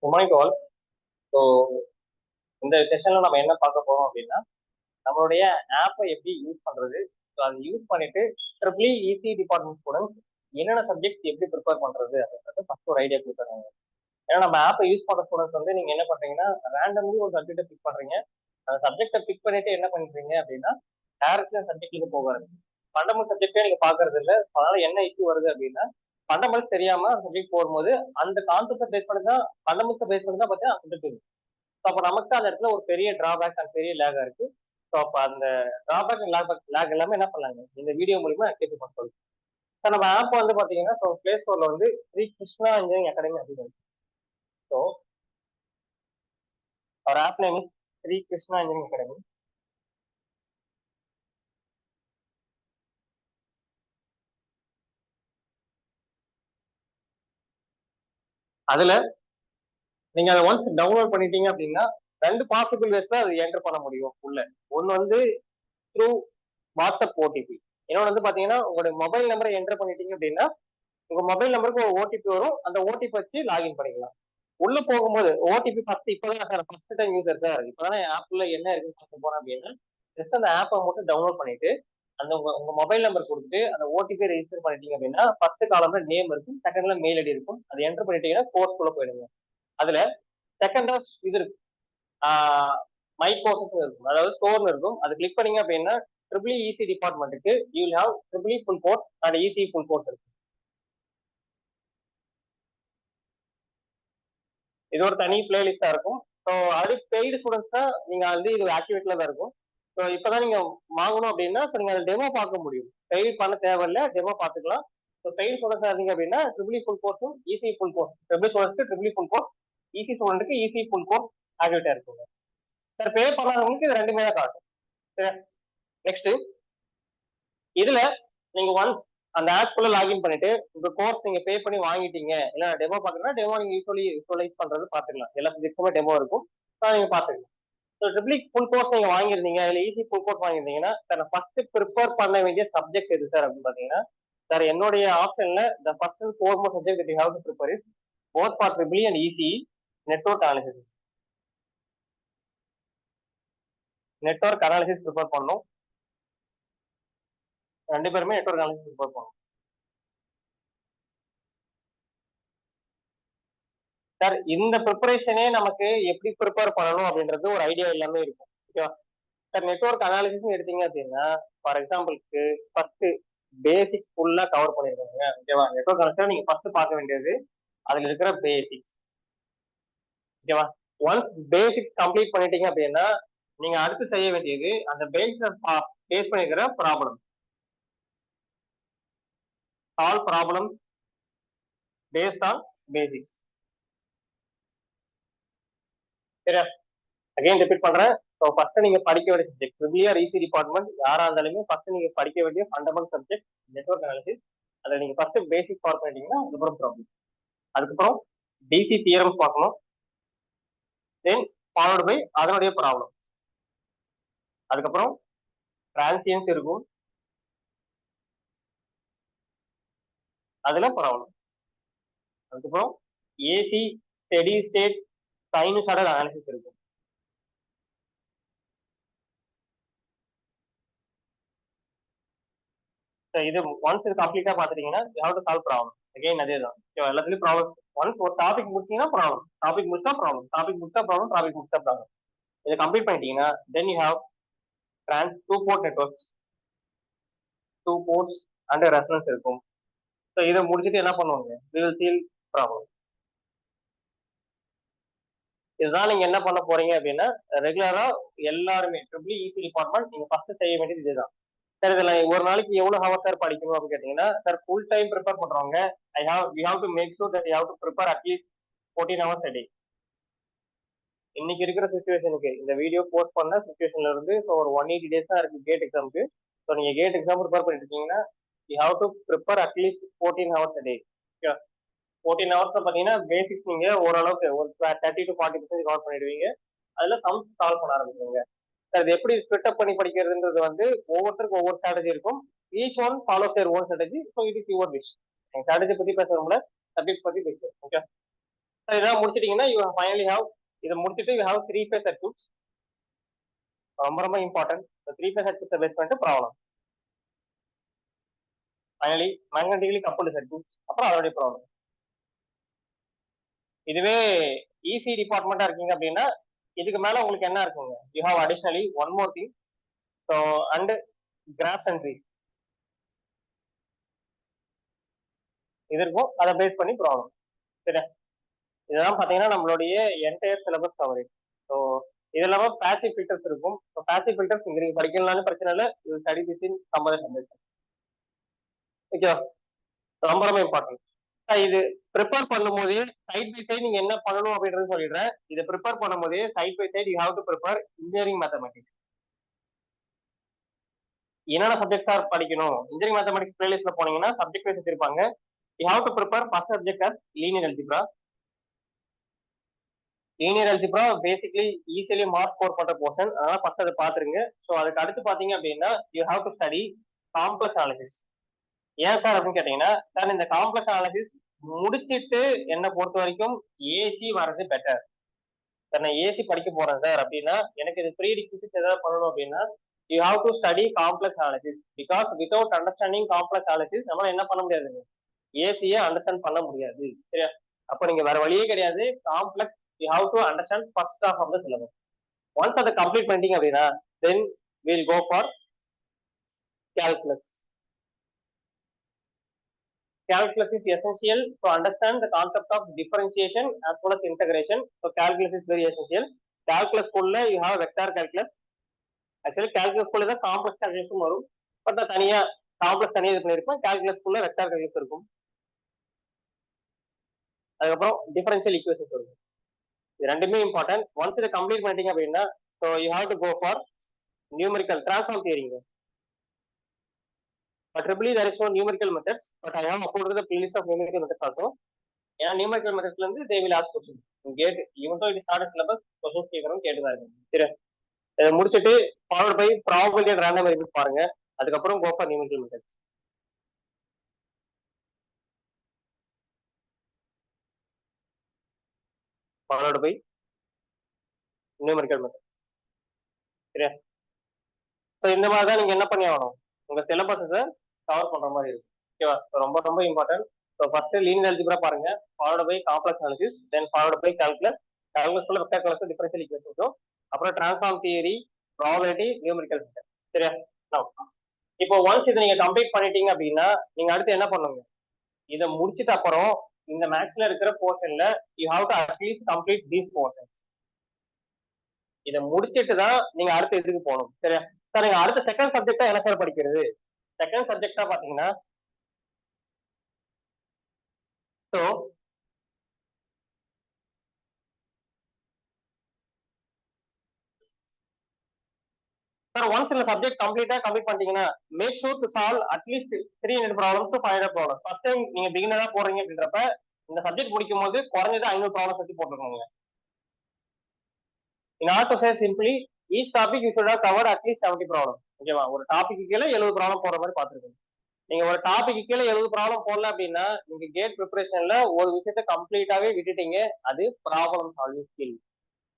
Good morning to all. So இந்த செஷன்ல நம்ம என்ன பார்க்க போறோம் அப்படின்னா, நம்மளுடைய ஆப்பை எப்படி யூஸ் பண்றது, ஸோ அதை யூஸ் பண்ணிட்டு ட்ரிபிள் இசி டிபார்ட்மெண்ட் ஸ்டூடெண்ட்ஸ் என்னென்ன சப்ஜெக்ட் எப்படி ப்ரிப்பேர் பண்றது அப்படின்றது ஃபர்ஸ்ட் ஒரு ஐடியா கொடுத்துருக்காங்க. ஏன்னா நம்ம ஆப்பை யூஸ் பண்ற ஸ்டூடெண்ட்ஸ் வந்து நீங்க என்ன பண்றீங்கன்னா, ரேண்டம்லி ஒரு சப்ஜெக்டை பிக் பண்றீங்க. அந்த சப்ஜெக்டை பிக் பண்ணிட்டு என்ன பண்றீங்க அப்படின்னா, டேரக்டா சப்ஜெக்ட்டுக்கு போகாது. ஃபண்டமெண்டல் சப்ஜெக்டே நீங்க பாக்குறது இல்லை. அதனால என்ன இஷ்யூ வருது அப்படின்னா, ஃபண்டமெண்டல் தெரியாம சப்ஜெக்ட் போகும்போது அந்த கான்செப்டை பேஸ் பண்ணி தான் ஃபண்டமெண்டல் பேஸ் பண்ணி தான் பார்த்தீங்கன்னா சப்ஜெக்ட் இருக்கு. ஸோ அப்போ நமக்கு அந்த இடத்துல ஒரு பெரிய டிராபேக் அண்ட் பெரிய லேகா இருக்கு. ஸோ அப்போ அந்த டிராபேக் அண்ட் லேக் எல்லாமே என்ன பண்ணலாங்க இந்த வீடியோ மூலியமா கேட்டு பண்ண சொல்லுங்க. ஸோ நம்ம ஆப் வந்து பாத்தீங்கன்னா ஸோ பிளே ஸ்டோர்ல வந்து ஸ்ரீ கிருஷ்ணா இன்ஜினியரிங் அகாடமி அப்படின்னு. So our app name is Sri Krishna Engineering Academy. அதுல நீங்க அதை ஒன்ஸ் டவுன்லோட் பண்ணிட்டீங்க அப்படின்னா ரெண்டு பாசிபிள் வேஸ்ல அது என்டர் பண்ண முடியும் உள்ள. ஒன்னு வந்து த்ரூ வாட்ஸ்அப் ஓடிபி. இன்னொன்று வந்து பாத்தீங்கன்னா உங்களுடைய மொபைல் நம்பரை என்டர் பண்ணிட்டீங்க அப்படின்னா உங்க மொபைல் நம்பருக்கு ஒரு ஓடிபி வரும். அந்த ஓடிபி வச்சு லாகின் பண்ணிக்கலாம். உள்ள போகும்போது ஓடிபி ஃபர்ஸ்ட் இப்பதான் sir first time user sir இப்பதான் ஆப்ல என்ன இருக்குன்னு பார்க்க போறேன் அப்படின்னா ஜஸ்ட் அந்த ஆப்பை மட்டும் டவுன்லோட் பண்ணிட்டு அந்த உங்க மொபைல் நம்பர் கொடுத்துட்டு அந்த ஓடிபி ரெஜிஸ்டர் பண்ணிட்டீங்க அப்படின்னா ஃபர்ஸ்ட் காலம்ல நேம் இருக்கும், செகண்ட்ல மெயில் ஐடி இருக்கும். அதை என்டர் பண்ணிட்டீங்கன்னா கோர்ஸ் குள்ள போயிடுங்க. அதுல செகண்டா இது இருக்கும், மை கோர்சஸ் இருக்கும், அதாவது ஸ்டோர்ல இருக்கும். அது கிளிக் பண்ணீங்க அப்படின்னா ட்ரிபிள் இசி டிபார்ட்மெண்ட்டுக்கு you will have triple full course and EC full course இருக்கு. இது ஒரு தனி பிளேலிஸ்டா இருக்கும். ஸோ அது பெய்டு ஸ்டூடெண்ட்ஸ் தான் நீங்க வந்து இது ஆக்டிவேட்ல தான் இருக்கும். ஸோ இப்பதான் நீங்க வாங்கணும் அப்படின்னா ஸோ நீங்க அதை டெமோ பார்க்க முடியும். பெய்டு பண்ண தேவையில்ல, டெமோ பார்த்துக்கலாம். ஸோ பெய்டு ஸ்டூடெண்ட்ஸ் இருந்தீங்க அப்படின்னா ட்ரிபிள் ஃபுல் கோர்ஸும் இசி ஃபுல் கோர்ஸ், ட்ரிபிள் ஸ்டூடெண்ட்ஸ்க்கு ட்ரிபிள் ஃபுல் கோர்ஸ், இசி ஸ்டூடெண்ட்டுக்கு இசி ஃபுல் கோர்ஸ் ஆக்டிவேட்டா இருக்குங்க. சார் பே பண்ணாதவங்களுக்கு இது ரெண்டுமே தான் காட்டும். நெக்ஸ்ட் இதுல நீங்க ஒன்ஸ் அந்த ஆப் குள்ள லாகின் பண்ணிட்டு உங்க கோர்ஸ் நீங்க பே பண்ணி வாங்கிட்டீங்க, இல்ல டெமோ பாக்கணும்னா டெமோ நீங்க யூஸ்வலைஸ் பண்றது பாத்துக்கலாம். எல்லா சப்ஜெக்ட்டுமே டெமோ இருக்கும், நீங்க பாத்துக்கலாம். ஸோ ட்ரிபிள் ஃபுல் கோர்ஸ் நீங்க வாங்கிருந்தீங்க, இல்ல ஈஸி ஃபுல் கோர்ஸ் வாங்கிருந்தீங்கன்னா சார் ஃபர்ஸ்ட் ப்ரிப்பேர் பண்ண வேண்டிய சப்ஜெக்ட் எது சார் அப்படின்னு பாத்தீங்கன்னா, சார் என்னுடைய ஆப்ஷன்ல the first and foremost subject that you have to prepare is both for triple and easy network analysis. Network analysis prepare பண்ணணும். ரெண்டு பேருமே நெட்வொர்க் அனாலிசிஸ் ப்ரிப்பேர் பண்ணணும். சார் இந்த ப்ரிப்பரேஷனே நமக்கு எப்படி ப்ரிப்பேர் பண்ணணும் அப்படின்றது ஒரு ஐடியா எல்லாமே இருக்கும். ஓகேவா சார்? நெட்வொர்க் அனாலிசிஸ் எடுத்தீங்க அப்படின்னா ஃபார் எக்ஸாம்பிளுக்கு ஃபர்ஸ்ட் பேசிக்ஸ் ஃபுல்லா கவர் பண்ணிருக்காங்க. ஓகேவா? நெட்வொர்க் அனாலிசிஸ் நீங்க ஃபர்ஸ்ட் பார்க்க வேண்டியது அதுல இருக்கிற பேசிக்ஸ். ஓகேவா? ஒன்ஸ் பேசிக்ஸ் கம்ப்ளீட் பண்ணிட்டீங்க அப்படின்னா நீங்க அடுத்து செய்ய வேண்டியது அந்த பேசிக்ஸ் பேஸ் பண்ணிக்கிற problem, solve problems based on basics. சரியா? அகைன் ரிப்பீட் பண்றேன். ஸோ ஃபர்ஸ்ட் நீங்க படிக்க வேண்டிய subject triple or EC department யாரா இருந்தாலுமே ஃபர்ஸ்ட் நீங்க படிக்க வேண்டிய ஃபண்டமெண்டல் சப்ஜெக்ட் நெட்வொர்க் அனாலிசிஸ். அதில் நீங்க ஃபர்ஸ்ட் பேசிக் கவர் பண்ணிட்டீங்கன்னா அதுக்கப்புறம் ப்ராப்ளம், அதுக்கப்புறம் டிசி தியரம்ஸ் பார்க்கணும், தென் ஃபாலோடு பை அதனுடைய ப்ராப்ளம், அதுக்கப்புறம் டிரான்சியன்ஸ் இருக்கும், அதுல ப்ராப்ளம், அதுக்கப்புறம் AC steady state sinusoidal analysis இருக்கும். இது ஒன்ஸ் இது கம்ப்ளீட்டா பாத்துட்டீங்கன்னா you have to solve problem. Again அதே தான் எல்லாத்துலயும் ப்ராப்ளம். ஒன்ஸ் ஒரு டாபிக் முடிச்சீங்கன்னா ப்ராப்ளம், டாபிக் முடிச்சா ப்ராப்ளம், டாபிக் முடிச்சா ப்ராப்ளம், டாபிக் முடிச்சா ப்ராப்ளம். இதை கம்ப்ளீட் பண்ணிட்டீங்கன்னா then you have two port networks, two ports and resonance இருக்கும். ஸோ இதை முடிச்சுட்டு என்ன பண்ணுவாங்க, we will see ப்ராப்ளம். இதுதான் நீங்க என்ன பண்ண போறீங்க அப்படின்னா ரெகுலரா எல்லாருமே ட்ரிபிள் இசி டிபார்ட்மெண்ட் நீங்க ஃபர்ஸ்ட் செய்ய வேண்டியது இதுதான். சார் இதுல ஒரு நாளைக்கு எவ்வளவு ஹவர் சார் படிக்கணும் அப்படின்னு கேட்டீங்கன்னா சார் ஃபுல் டைம் ப்ரிப்பேர் பண்றவங்க we have to make sure that you have to prepare at least 14 hours a day. இன்னைக்கு இருக்கிற சுச்சுவேஷனுக்கு இந்த வீடியோ போஸ்ட் பண்ண சுச்சுவேஷன்ல இருந்து ஸோ ஒரு 180 days தான் இருக்கு கேட் எக்ஸாமுக்கு. ஸோ நீங்க கேட் எக்ஸாம் ப்ரிப்பேர் பண்ணிட்டு இருக்கீங்கன்னா you have to prepare at least 14 hours a day. 14 hours பாத்தீங்கன்னா பேசிக்ஸ் நீங்க ஓரளவுக்கு ஒரு 30 to 40% கவர் பண்ணிடுவீங்க. அதுல சம்ஸ் சால்வ் பண்ண ஆரம்பிச்சுங்க. சார் இது எப்படி ஸ்பிட் அப் பண்ணி படிக்கிறதுன்றது வந்து ஒவ்வொருத்தருக்கும் ஒவ்வொரு ஸ்ட்ராட்டஜி இருக்கும். Each one follow their own strategy. So it is your wish. Strategy பத்தி பேசுறோம்ல, சப்ஜெக்ட் பத்தி பேசுறோம். ஓகே இதெல்லாம் முடிச்சிட்டீங்கன்னா யூ ஃபைனலி ஹாவ், இதை முடிச்சுட்டு you have three phase circuits. ரொம்ப ரொம்ப இம்பார்ட்டன்ட். த்ரீ ஃபேஸ் சர்க்யூட்ஸை பேஸ் பண்ணிட்டு problem. Finally magnetically coupled circuits, அப்புறம் அதோடைய ப்ராப்ளம். இதுவே இசி டிபார்ட்மெண்ட்டா இருக்கீங்க அப்படின்னா இதுக்கு மேல உங்களுக்கு என்ன இருக்குங்க, you have additionally one more thing. So and graph and trees இது இருக்கும், அதை பேஸ் பண்ணி ப்ராப்ளம். சரியா, இதெல்லாம் பார்த்தீங்கன்னா நம்மளுடைய என்டையர் சிலபஸ் கவரேஜ். ஸோ இது இல்லாமல் பேசிவ் ஃபில்டர்ஸ் இருக்கும். ஸோ பேசிவ் ஃபில்டர்ஸ் இங்கே நீங்கள் படிக்கலாம்னு பிரச்சனை இல்லை, இது ஸ்டடி வித்தின் சம்பத சம்பளம். ஓகேவா, ரொம்ப ரொம்ப இம்பார்ட்டன்ட். இது ப்ரிப்பேர் பண்ணும்போதே சைட் பை சைட் நீங்க என்ன பண்ணணும் அப்படின்றது சொல்லிடுறேன். இதை ப்ரிப்பேர் பண்ணும்போதே side by side you have to prepare engineering mathematics. என்னென்ன சப்ஜெக்ட்ஸா படிக்கணும், இன்ஜினியரிங் மேத்தமெட்டிக்ஸ் பிளேலிஸ்ட்ல போனீங்கன்னா சப்ஜெக்ட் வைஸ் வச்சிருப்பாங்க. You have to prepare first subject as linear algebra. Linear algebra basically easily mark score பண்ற போர்ஷன், அதனால ஃபர்ஸ்ட் அதை பாத்துருங்க. ஸோ அதுக்கு அடுத்து பாத்தீங்க அப்படின்னா you have to study complex analysis. ஏன் சார் அப்படின்னு கேட்டீங்கன்னா, சார் இந்த காம்ப்ளெக்ஸ் அனாலிசிஸ் முடிச்சிட்டு என்னை பொறுத்த வரைக்கும் ஏசி வர்றது பெட்டர். சார் நான் ஏசி படிக்க போறேன் சார் அப்படின்னா எனக்கு இது ப்ரீ ரிக்விசிட் ஏதாவது பண்ணணும் அப்படின்னா you have to study complex analysis. Because without understanding complex analysis நம்மளால என்ன பண்ண முடியாதுங்க, ஏசியை அண்டர்ஸ்டாண்ட் பண்ண முடியாது. சரியா, அப்போ நீங்க வேற வழியே கிடையாது. Complex you have to understand first half of the syllabus. Once அதை கம்ப்ளீட் பண்ணிட்டீங்க அப்படின்னா then will go for calculus. Calculus is essential to understand the concept of differentiation as well as integration. So calculus is very essential. Calculus குள்ள you have vector calculus. Actually calculus குள்ள தான் complex calculus வரும். But நான் தனியா complex தனியா இது பண்ணிருப்பேன். calculus குள்ள vector calculus இருக்கும். அதுக்கப்புறம் differential equations வரும். இது ரெண்டுமே இம்பார்ட்டன்ட். ஒன்ஸ் இதை கம்ப்ளீட் பண்ணிட்டீங்க அப்படின்னா so you have to go for numerical transform theory. But triply there is no numerical methods, but I have uploaded the playlist of numerical methods also. ஏன்னா numerical மெத்தட்ஸ்ல இருந்து they will ask questions. GATE even though it is not a syllabus, questions கேட்கறோம் கேட்டுதான் இருக்கும். சரி, இதை முடிச்சுட்டு followed by probability and random variables பாருங்க. அதுக்கப்புறம் go for numerical methods. Followed by numerical method. சரியா, ஸோ இந்த மாதிரி தான் நீங்க என்ன பண்ணி ஆகணும், உங்க சிலபஸை கவர் பண்ற மாதிரி இருக்கும். ஓகேவா, ரொம்ப ரொம்ப important. So first linear algebra பாருங்க, followed by complex analysis, then followed by calculus. Calculus குள்ள வெக்டர் கால்குலஸ், டிஃபரன்ஷியல் ஈக்குவேஷன்ஸ், அப்புறம் transform theory, probability, numerical method. சரியா, இப்போ ஒன்ஸ் இதை நீங்க கம்ப்ளீட் பண்ணிட்டீங்க அப்படின்னா நீங்க அடுத்து என்ன பண்ணுங்க, இதை முடிச்சிட்ட அப்புறம் இந்த மேக்ஸ்ல இருக்கிற போர்ஷன்ல you have to at least complete these portions. இதை முடிச்சிட்டு தான் நீங்க அடுத்த இதுக்கு போகணும். சரியா சார், நீங்க அடுத்த செகண்ட் சப்ஜெக்டா என்ன சார் படிக்கிறது, செகண்ட் சப்ஜெக்டா பாத்தீங்கன்னா ஸோ சார் ஒன்ஸ் இந்த சப்ஜெக்ட் கம்ப்ளீட் பண்ணிட்டீங்கன்னா make sure to solve at least 300 problems to 500 problems. First time நீங்க பிகினரா போறீங்க அப்படின்றப்ப இந்த சப்ஜெக்ட் முடிக்கும் போது குறைஞ்சது 500 ப்ராப்ளம்ஸ் வச்சு போட்டுருக்கோங்க. In order to say simply, each topic you should have covered at least 70 problem. ஓகேவா, ஒரு டாபிக் கீழே 70 ப்ராப்ளம் போற மாதிரி பாத்துருக்கோம். நீங்க ஒரு டாபிக் கீழே 70 ப்ராப்ளம் போடல அப்படின்னா நீங்க கேட் ப்ரிப்பரேஷன்ல ஒரு விஷயத்த கம்ப்ளீட்டாவே விட்டுட்டீங்க. அது ப்ராப்ளம் சால்விங் ஸ்கில்.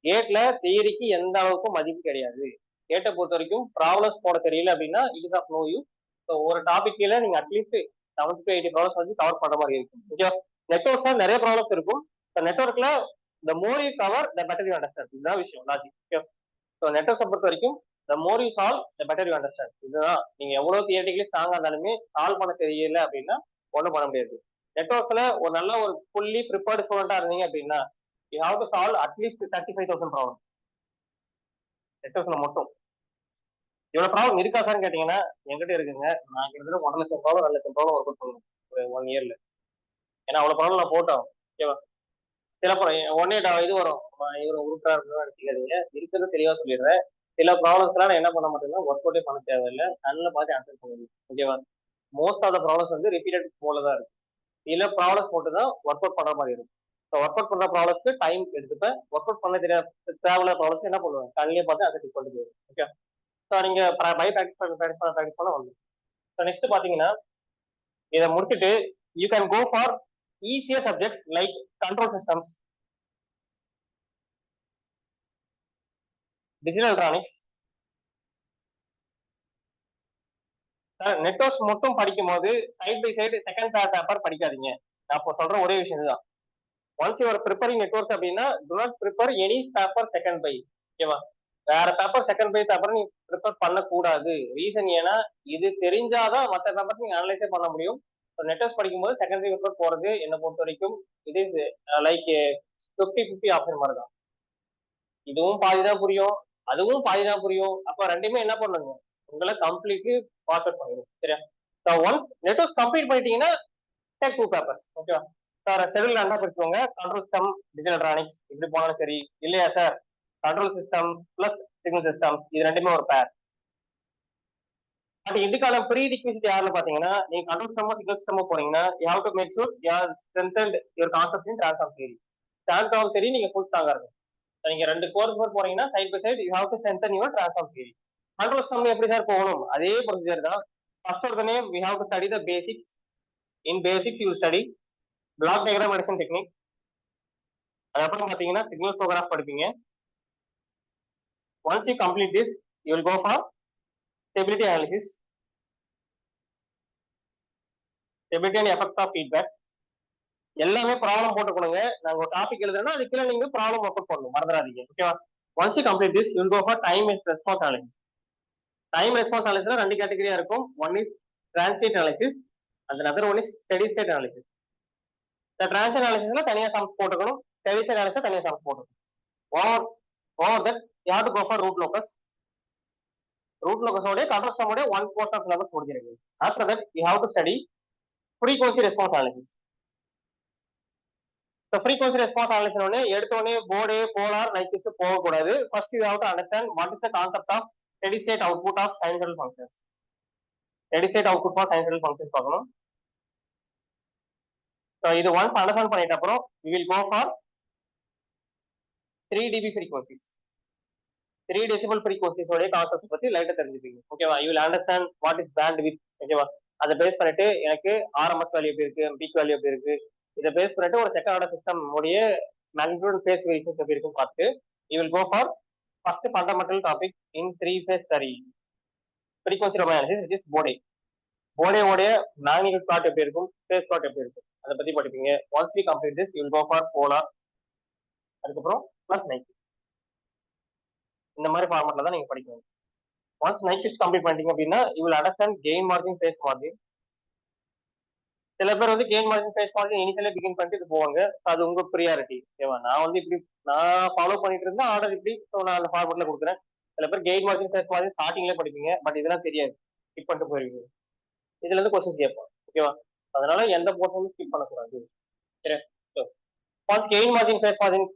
கேட்ல தியரிக்கு எந்த அளவுக்கும் மதிப்பு கிடையாது. கேட்டை பொறுத்த வரைக்கும் ப்ராப்ளம்ஸ் போட தெரியல அப்படின்னா it is of no use. So ஒரு டாபிக் கீழே நீங்க அட்லீஸ்ட் 70 to 80 ப்ராப்ளம்ஸ் வந்து கவர் பண்ற மாதிரி இருக்கும். ஓகே, நெட்வொர்க்ஸ்ல நிறைய ப்ராப்ளம்ஸ் இருக்கும். நெட்வொர்க்ல the more you cover the better you understand. இதுதான் விஷயம், லாஜிக். ஓகே, ஸோ நெட்வொர்க்ஸை பொறுத்த வரைக்கும் the more you solve the better you understand. இதுதான், நீங்க எவ்வளவு தியரிட்டிக்கலி ஸ்ட்ராங்கா இருந்தாலுமே சால்வ் பண்ண தெரியல அப்படின்னா ஒன்றும் பண்ண முடியாது. நெட்வொர்க்ல ஒரு நல்ல ஒரு ஃபுல்லி ப்ரிப்பேர்டு ஸ்டூடெண்டா இருந்தீங்க அப்படின்னா you have to solve at least 35,000 problem நெட்வொர்க்ல மட்டும். இவ்வளவு ப்ராப்ளம் இருக்கா சார் கேட்டீங்கன்னா என்கிட்ட இருக்குங்க. நான் கிட்டத்தட்ட 1,00,000 ப்ராப்ளம் 2,00,000 ப்ராப்ளம் ஒர்க் அவுட் பண்ணுவேன் ஒரு 1 இயர்ல. ஏன்னா அவ்வளவு ப்ராப்ளம் நான் போட்டோம். ஓகேவா, சில ஒன்னே இது வரும், இவரு உருட்டா இருக்கணும் எடுத்துக்காதீங்க, இருக்கிறது தெளிவா சொல்லிடுறேன். சில ப்ராப்ளம்ஸ் எல்லாம் நான் என்ன பண்ண மாட்டேன்னா ஒர்க் அவுட்டே பண்ண தேவையில்லை, கண்ணில் பார்த்து ஆன்சர் பண்ணுவேன். ஓகேவா, மோஸ்ட் ஆஃப் த ப்ராப்ளம்ஸ் வந்து ரிப்பீட்டட் போல தான் இருக்கு. சில ப்ராப்ளம்ஸ் மட்டும் தான் ஒர்க் அவுட் பண்ற மாதிரி இருக்கும். ஸோ ஒர்க் அவுட் பண்ற ப்ராப்ளம்ஸ்க்கு டைம் எடுத்துப்பேன். ஒர்க் அவுட் பண்ண தெரியாத தேவையில்ல ப்ராப்ளம்ஸ் என்ன பண்ணுவேன், கண்ணிலே பார்த்து அதை டிக் பண்ணிட்டு போயிடும். ஓகே, ஸோ நீங்க பை ப்ராக்டிஸ் பண்ண வந்து ஸோ நெக்ஸ்ட் பாத்தீங்கன்னா இதை முடிச்சுட்டு you can go for easier subjects like control systems, digital electronics. Networks மட்டும் படிக்கும் போது side by side second paper படிக்காதீங்க. நான் இப்போ சொல்ற ஒரே விஷயம் இதுதான். ஒன்ஸ் யூஆர் ப்ரிப்பரிங் நெட்வொர்க்ஸ் அப்படின்னா do not prepare any paper second by. ஓகேவா? வேற பேப்பர் செகண்ட் பை பேப்பர் நீ ப்ரிப்பேர் பண்ணக்கூடாது. ரீசன் ஏன்னா இது தெரிஞ்சாதான் மற்ற பேப்பர் நீங்க அனலைஸே பண்ண முடியும். நெட்வொர்க்ஸ் படிக்கும்போது செகண்டரி பேப்பர் போறது என்னை பொறுத்த வரைக்கும் இது லைக் 50-50 ஆப்ஷன் மாதிரி தான். இதுவும் பாதிதான் புரியும், அதுவும் பாதிதான் புரியும். அப்ப ரெண்டுமே என்ன பண்ணுங்க, உங்களை கம்ப்ளீட்லி பாஸ் அவுட் பண்ணிடும். சரியா? ஸோ ஒன்ஸ் நெட்வொர்க் கம்ப்ளீட் பண்ணிட்டீங்கன்னா டேக் 2 பேப்பர்ஸ். ஓகேவா சார்? ஷெடியூல் ரெண்டா பிரிச்சுக்கோங்க. கண்ட்ரோல் சிஸ்டம், டிஜிட்டல் எலக்ட்ரானிக்ஸ் இப்படி போனாலும் சரி. இல்லையா sir, control system plus signal systems இது ரெண்டுமே ஒரு பேர். பட் இதுக்கான ப்ரீ ரிக்விசிட் யாருன்னு பாத்தீங்கன்னா, நீங்க கண்ட்ரோல் சிஸ்டமோ சிக்னல் சிஸ்டமோ போறீங்கன்னா you have to make sure you are strengthened your concept in transform theory. Transform theory நீங்க ஃபுல் ஸ்ட்ராங்கா இருக்கும். நீங்க 2 கோர்ஸ் போறீங்கன்னா side by side you have to strengthen your transform theory. Control system எப்படி sir போகணும்? அதே ப்ரொசீஜர் தான். First உடனே we have to study the basics. In basics you study block diagram addition technique. அதுக்கப்புறம் பாத்தீங்கன்னா சிக்னல் ஃப்ளோ கிராஃப் படிப்பீங்க. Once you complete this you will go for stability analysis, stability and effect of feedback. எல்லாமே problem போட்டு கொடுங்க. நாங்க ஒரு topic எழுதுறோம்னா அதுக்குள்ள நீங்க ப்ராப்ளம் ஒர்க் அவுட் பண்ணணும், மறந்துடாதீங்க. ஓகேவா? Once you complete this you will go for time and response analysis. Time response analysis ரெண்டு கேட்டகரியா இருக்கும். One is transient analysis and other one is steady state analysis. இந்த டிரான்சிட் அனாலிசிஸ்ல தனியா சம்ஸ் போட்டுக்கணும், ஸ்டெடி ஸ்டேட் அனாலிசிஸ் தனியா sums போட்டுக்கணும். Over that you have to go for root locus. Root லோக்கஸோட கண்ட்ரோல் சிஸ்டமோட ஒன் கோர்ஸ் ஆஃப் சிலபஸ் முடிஞ்சிருக்கு. After that you have to study frequency response analysis. Frequency response analysis ஒன்று எடுத்தோடனே Bode polar Nyquist போகக்கூடாது. First you have to understand what is the concept of steady state output of sinusoidal functions. Steady state output for sinusoidal functions பார்க்கணும். So இது once understand பண்ணிட்ட அப்புறம் we will go for 3 dB frequencies. 3 decibel frequencies உடைய concept பத்தி லைட்டா தெரிஞ்சுப்பீங்க. ஓகேவா? You will understand what is bandwidth. ஓகேவா? அதை பேஸ் பண்ணிட்டு எனக்கு ஆர்எம்எஸ் வேல்யூ எப்படி இருக்கு, பீக் வேல்யூ எப்படி இருக்கு, இதை பேஸ் பண்ணிட்டு ஒரு செகண்ட் ஆர்டர் சிஸ்டம் உடைய மேக்னிட்யூட் ஃபேஸ் வேரியேஷன்ஸ் எப்படி இருக்குன்னு பார்த்து you will go for first fundamental topic in 3 phase சரி frequency domain analysis which is Bode. போடேவோடைய மேக்னிட்யூட் பிளாட் எப்படி இருக்கும், ஃபேஸ் பிளாட் எப்படி இருக்கும், அதை பத்தி படிப்பீங்க. Once we complete this you will go for polar, அதுக்கப்புறம் பிளஸ் நைக்கி. இந்த மாதிரி ஃபார்மட்ல தான் நீங்க படிக்கணும். ஒன்ஸ் நைக்கிஸ் கம்ப்ளீட் பண்ணிட்டீங்க அப்படின்னா you will understand gain margin, phase margin. சில பேர் வந்து கெயின் மார்ஜின், ஃபேஸ் மார்ஜின் இனிஷியலே பிகின் பண்ணிட்டு இது போவாங்க. அது உங்க ப்ரியாரிட்டி. ஓகேவா? நான் வந்து இப்படி நான் ஃபாலோ பண்ணிட்டு இருந்தேன் ஆர்டர் இப்படி, ஸோ நான் அந்த ஃபார்மட்ல கொடுக்குறேன். சில பேர் கெயின் மார்ஜின், ஃபேஸ் மார்ஜின் ஸ்டார்டிங்லேயே படிப்பீங்க, பட் இதெல்லாம் தெரியாது, ஸ்கிப் பண்ணிட்டு போயிருவீங்க. இதுல இருந்து கொஸ்டின்ஸ் கேட்பான். ஓகேவா? அதனால எந்த போர்ஷனும் ஸ்கிப் பண்ணக்கூடாது. சரி, once gain margin, phase margin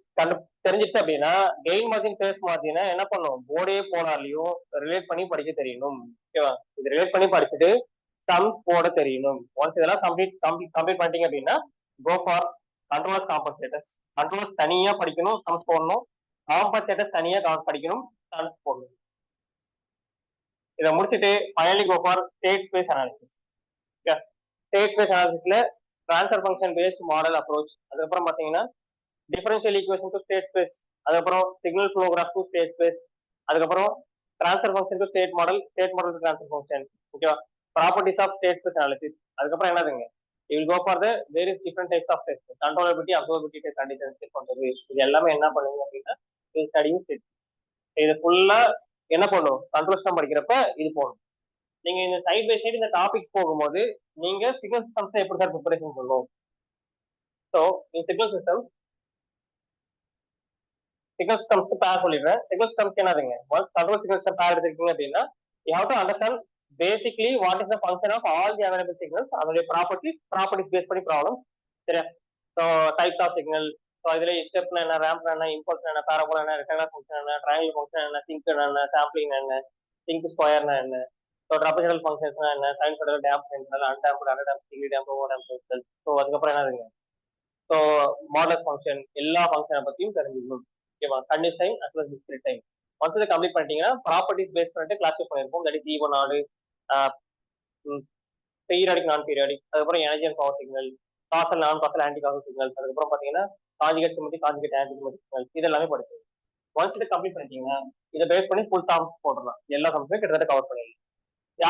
தெரிஞ்சிச்சு அப்படின்னா கெயின் மார்ஜின், ஃபேஸ் மார்ஜினை என்ன பண்ணும், போர்டே போனாலையும் ரிலேட் பண்ணி படிக்க தெரியணும். ஓகேவா? இது ரிலேட் பண்ணி படிச்சுட்டு சம்ஸ் போட தெரியணும். ஒன்ஸ் இதெல்லாம் கம்ப்ளீட் பண்ணிட்டீங்க அப்படின்னா கோ ஃபார் கண்ட்ரோலர்ஸ், காம்பன்சேட்டர்ஸ். கண்ட்ரோலர்ஸ் தனியா படிக்கணும், சம்ஸ் போடணும். காம்பன்சேட்டர்ஸ் தனியா படிக்கணும், சம்ஸ் போடணும். இதை முடிச்சுட்டு finally go for state space analysis. State space அனாலிசிஸ்ல transfer function based model approach, அதுக்கப்புறம் பாத்தீங்கன்னா differential equation to state space, அதுக்கப்புறம் signal flow graph to state space, அதுக்கப்புறம் transfer function to state model, state model to transfer function. ஓகேவா? Properties of state space analysis. அதுக்கப்புறம் என்னதுங்க, you will go for the various different types of test, controllability, observability test, condition check பண்றது. இது எல்லாமே என்ன பண்ணுவீங்க அப்படின்னா ஸ்டடியும் செட். இது ஃபுல்லா என்ன பண்ணும், கண்ட்ரோல் சிஸ்டம் படிக்கிறப்ப இது போகணும். நீங்க இந்த சைட் பை சைடு இந்த டாபிக் போகும்போது நீங்க சிக்னல் சிஸ்டம்ஸ் எப்படி சார் ப்ரிப்பரேஷன் பண்ணணும். ஸோ சிக்னல் சிஸ்டம் பேர் சொல்லிடுறேன். சிக்னல் சிஸ்டம்ஸ் என்னதுங்க, once control signal system pair எடுத்துருக்கீங்க அப்படின்னா you have to understand basically what is the function of all the available signals, அதோடைய ப்ராப்பர்ட்டிஸ் பேஸ் பண்ணி problems. சரியா? So types of signal, so இதுல ஸ்டெப்னா என்ன, ரேம்ப் என்ன, இம்பல்ஸ் என்ன, பேரபோலா என்ன, ரெக்டாங்குலர் ஃபங்க்ஷன் என்ன, ட்ரையாங்கிள் ஃபங்க்ஷன் என்ன, சிங்க் என்ன, சாம்பிளிங் என்ன, சிங்க் ஸ்கொயர்னா என்ன, ஸோ ட்ராபிகல் ஃபங்க்ஷன்ஸ்னா என்ன, sinusoidal, damp, undamped, underdamped, degree damp, over damp. So அதுக்கப்புறம் என்னதுங்க, ஸோ மாடல் ஃபங்க்ஷன், எல்லா ஃபங்க்ஷனை பத்தியும் தெரிஞ்சுக்கணும். ஓகேவா? Continuous time as well discrete time. Once இதை கம்ப்ளீட் பண்ணிட்டீங்கன்னா ப்ராப்பர்ட்டிஸ் பேஸ் பண்ணிட்டு கிளாஸிஃபை பண்ணிருப்போம். That is even odd, periodic, non periodic, அதுக்கப்புறம் energy and power signal, causal, non causal, anti causal signal, அதுக்கப்புறம் பாத்தீங்கன்னா conjugate symmetric, conjugate anti symmetric signal, இது எல்லாமே படிச்சோம். ஒன்ஸ் இதை கம்ப்ளீட் பண்ணிட்டீங்கன்னா இதை பேஸ் பண்ணி ஃபுல் சம்ஸ் போடலாம். எல்லா சம்ஸுமே கிட்டத்தட்ட கவர் பண்ணிடலாம்.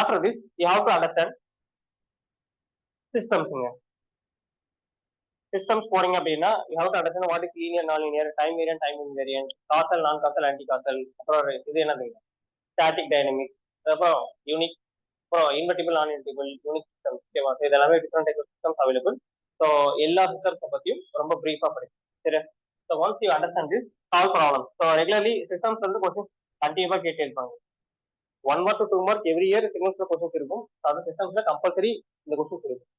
After this you have to understand சிஸ்டம்ஸுங்க. சிஸ்டம்ஸ் போறீங்க அப்படின்னா you have to understand what is linear, non linear, time variant, time invariant, causal, non causal, anti causal, அப்புறம் இது என்னதுங்க ஸ்டாட்டிக் டைனமிக், அப்புறம் யூனிக், அப்புறம் invertible, non invertible, unique system. ஓகேவா? இது எல்லாமே different type of systems available. So எல்லா சிஸ்டம்ஸை பற்றியும் ரொம்ப ப்ரீஃபாக படிக்கும். சரி. So once you understand this solve problem. So regularly systems வந்து கொஸ்டின் கண்டிப்பாக கேட்டு இருப்பாங்க. 1 mark to 2 mark every year சிங்கிள்ஸ்ல கொஸ்டின்ஸ் இருக்கும். அந்த சிஸ்டம்ஸ்ல கம்பல்சரி இந்த கொஸ்டின்ஸ் இருக்கும்.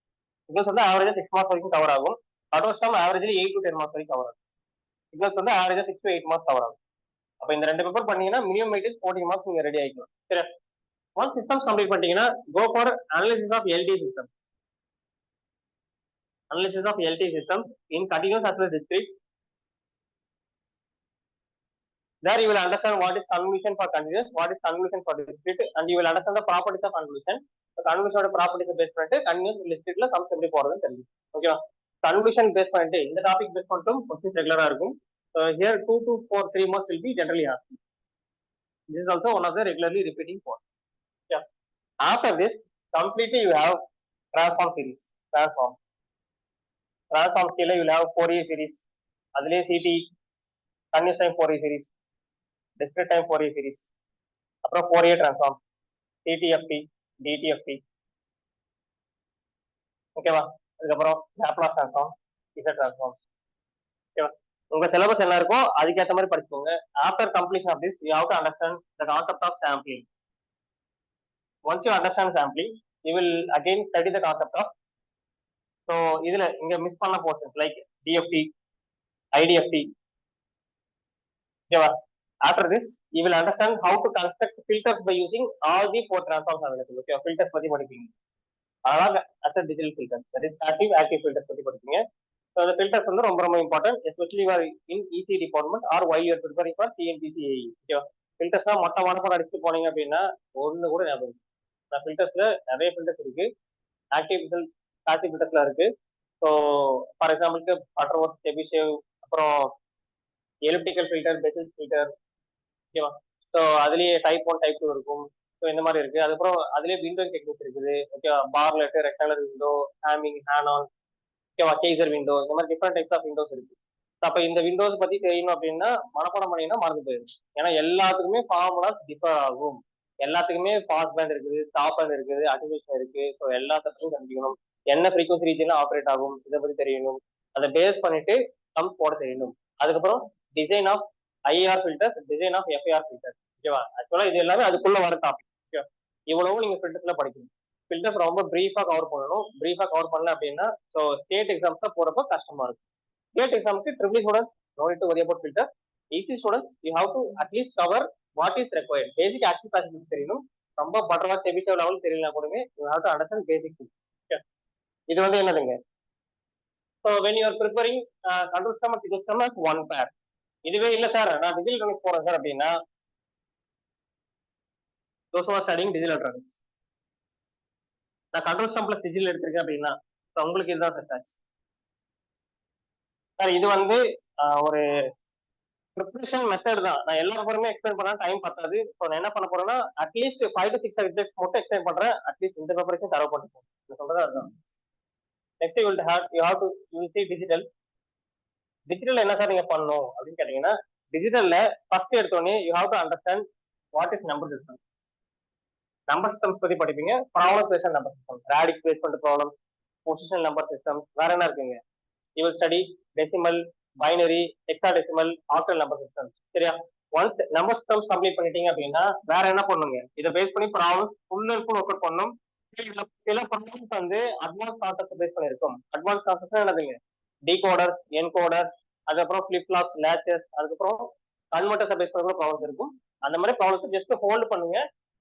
சிங்கிள்ஸ் வந்து ஆவரேஜா 6 மார்க்ஸ் வரைக்கும் கவர் ஆகும். அட்வான்ஸ் ஆவரேஜ்ல 8 to 10 மார்க்ஸ் வரைக்கும் கவர் ஆகும். சிங்கிள்ஸ் வந்து ஆவரேஜா 6 to 8 மார்க்ஸ் கவர் ஆகும். அப்ப இந்த 2 பேப்பர் பண்ணீங்கன்னா மினிமம் வெயிட்டேஜ் 14 மார்க்ஸ் நீங்க ரெடி ஆயிக்கலாம். சரி. ஒன் சிஸ்டம்ஸ் கம்ப்ளீட் பண்ணிட்டீங்கன்னா go for analysis of LT system. Analysis of LT systems in continuous as well as discrete. There you will understand what is convolution for continuous, what is convolution for discrete, and you will understand the properties of convolution. The convolution properties based பண்ணிட்டு continuous discrete ல sums எப்படி போறதுன்னு தெரியும். ஓகேவா? convolution base பண்ணிட்டு இந்த topic base பண்ணிட்டும் questions ரெகுலரா இருக்கும். Here 2 to 4 3 marks will be generally asked. This is also one of the regularly repeating points. Yeah. After this, completely you have transform series. Transform கீழே you will have Fourier series. அதுலயே CT continuous time Fourier series, discrete time Fourier series, அப்புறம் Fourier transform, CTFT, DTFT. ஓகேவா? அதுக்கப்புறம் Laplace transform, Z transform. ஓகேவா? உங்க syllabus என்ன இருக்கோ அதுக்கேற்ற மாதிரி படிச்சுக்கோங்க. After completion of this you have to understand the concept of sampling. Once you understand sampling you will again study the concept of. So இதுல இங்க மிஸ் பண்ண போர்ஷன்ஸ் லைக் டிஎஃப்டி, ஐடிஎஃப்டி. ஓகேவா? After this, you will understand how to construct filters by using all the 4 transforms available. Okay, filters பத்தி படிப்பீங்க. அதாவது as a digital filter, that is passive active filters பத்தி படிப்பீங்க. So the filters வந்து ரொம்ப ரொம்ப important, especially you are in EC department or while you are preparing for TNPC AE. Okay, filtersனா மொத்த வானப்பட அடிச்சு போனீங்க அப்படின்னா ஒண்ணு கூட ஞாபகம். ஃபில்டர்ஸ்ல நிறைய ஃபில்டர்ஸ் இருக்கு. ஆக்டிவ் ஃபில்டர், பாசிவ் ஃபில்டர்ஸ்ல இருக்கு. ஸோ ஃபார் எக்ஸாம்பிளுக்கு பட்டர்வொர்த், செபிஷேவ், அப்புறம் எலிப்டிக்கல் ஃபில்டர், பெசில் ஃபில்டர். ஓகேவா? ஸோ அதுலயே டைப் 1 டைப் 2 இருக்கும். ஸோ இந்த மாதிரி இருக்கு. அதுக்கப்புறம் அதுலயே விண்டோ டெக்னிக்ஸ் இருக்குது. ஓகேவா? Bartlett, rectangular window, Hamming, Henan, ஓகேவா, கேசர் விண்டோ, இந்த மாதிரி டிஃப்ரெண்ட் டைப்ஸ் ஆஃப் விண்டோஸ் இருக்கு. அப்ப இந்த விண்டோஸ் பத்தி தெரியணும் அப்படின்னா மனப்பாடம் பண்ணீங்கன்னா மறந்து போயிடும். ஏன்னா எல்லாத்துக்குமே ஃபார்முலாஸ் டிஃபர் ஆகும். எல்லாத்துக்குமே பாஸ் பேண்ட் இருக்குது, ஸ்டாப் பேண்ட் இருக்குது, அட்டிவேஷன் இருக்கு. ஸோ எல்லாத்தையும் தெரிஞ்சுக்கணும். என்ன ஃப்ரீக்வன்சி ரீஜன்ல ஆப்ரேட் ஆகும் இதை பத்தி தெரியணும். அதை பேஸ் பண்ணிட்டு சம்ஸ் போட தெரியணும். அதுக்கப்புறம் design of IR filter, design of FIR filter. ஓகேவா? ஆக்சுவலா இது எல்லாமே அதுக்குள்ள வர டாபிக். ஓகே, இவ்வளவும் நீங்க ஃபில்டர்ஸ்ல படிக்கணும். ஃபில்டர்ஸ் ரொம்ப பிரீஃபா கவர் பண்ணணும். பிரீஃபா கவர் பண்ணல அப்படின்னா ஸோ ஸ்டேட் எக்ஸாம்ஸ் தான் போறப்ப கஷ்டமா இருக்கும். ஸ்டேட் எக்ஸாமுக்கு triple student no need to worry about filter. EC student you have to at least cover what is required. Basic active possibility தெரியணும். ரொம்ப பட்டர்வா செபிஷேவ் லெவல் தெரியல கூடவே you have to understand basic. இது வந்து என்னதுங்க? So when you are preparing control system and system as one pair. இதுவே இல்லை sir நான் டிஜிட்டல் எலக்ட்ரானிக்ஸ் போறேன் சார் அப்படின்னா those who are studying digital electronics, நான் கண்ட்ரோல் சிஸ்டம் பிளஸ் டிஜிட்டல் எடுத்திருக்கேன் அப்படின்னா உங்களுக்கு இதுதான் செட் ஆச்சு சார். இது வந்து ஒரு ப்ரிப்பரேஷன் மெத்தட் தான். நான் எல்லா பேருமே எக்ஸ்பிளைன் பண்ண டைம் பத்தாது. ஸோ நான் என்ன பண்ண போறேன்னா அட்லீஸ்ட் 5 to 6 சப்ஜெக்ட்ஸ் மட்டும் எக்ஸ்பிளைன் பண்றேன். அட்லீஸ்ட் இந்த ப்ரிப்பரேஷன் தரவு பண்ணிப்போம். சொல்றது அதுதான். Next you have to see digital. Digital என்ன சார் நீங்க பண்ணணும் அப்படின்னு கேட்டீங்கன்னா டிஜிட்டல்ல ஃபர்ஸ்ட் எடுத்தோடனே you have to understand what is number system. Number systems பத்தி படிப்பீங்க. Problem based number system, radix base பண்ண ப்ராப்ளம்ஸ், பொசிஷனல் நம்பர் சிஸ்டம், வேற என்ன இருக்குங்க? You will study decimal, binary, hexadecimal, octal number system. சரியா? ஒன்ஸ் நம்பர் சிஸ்டம்ஸ் கம்ப்ளீட் பண்ணிட்டீங்க அப்படின்னா வேற என்ன பண்ணுங்க? இதை பேஸ் பண்ணி problems full and full work out பண்ணணும். சில ப்ராப்ளம்ஸ் வந்து அட்வான்ஸ் கான்செப்ட் பேஸ் பண்ணிருக்கும். அட்வான்ஸ் கான்செப்ட் என்னதுங்க? டிகோடர், என்கோடர், அதுக்கப்புறம் ஃபிளிப் ஃப்ளாப், லேச்சஸ், அதுக்கப்புறம் கன்வெர்ட்டர்ஸ் பேஸ் பண்ண ப்ராப்ளம்ஸ் இருக்கும். அந்த மாதிரி ப்ராப்ளம்ஸ் ஜஸ்ட் ஹோல்டு பண்ணுங்க.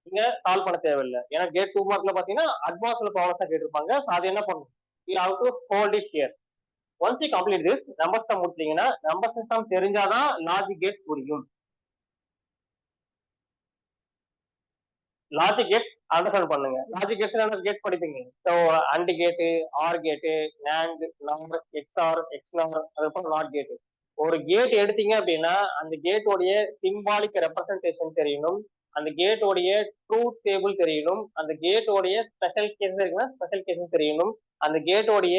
நீங்க சால்வ் பண்ண தேவையில்லை. ஏன்னா கேட் 2 மார்க்ல பாத்தீங்கன்னா அட்வான்ஸ்ல ப்ராப்ளம்ஸ் தான் கேட்டிருப்பாங்க. அது என்ன பண்ணும்? You have to hold it here. Once you complete this number system முடிச்சீங்கன்னா நம்பர் சிஸ்டம் தெரிஞ்சாதான் லாஜிக் கேட்ஸ் புரியும். லாஜிக் கேட் அண்டர்ஸ்டாண்ட் பண்ணுங்க. லாஜிக் கேட்ஸ் என்ன கேட் படிப்பீங்க? So and gate, or gate, NAND, நார், எக்ஸ்ஆர், எக்ஸ்நார், அதுக்கப்புறம் நாட் கேட்டு. ஒரு கேட் எடுத்தீங்க அப்படின்னா அந்த கேட்டோடைய சிம்பாலிக் ரெப்ரசன்டேஷன் தெரியணும், அந்த கேட்டோடைய ட்ரூத் டேபிள் தெரியணும், அந்த கேட்டோடைய ஸ்பெஷல் கேஸ் இருக்குன்னா ஸ்பெஷல் கேசஸ் தெரியணும், அந்த கேட்டோடைய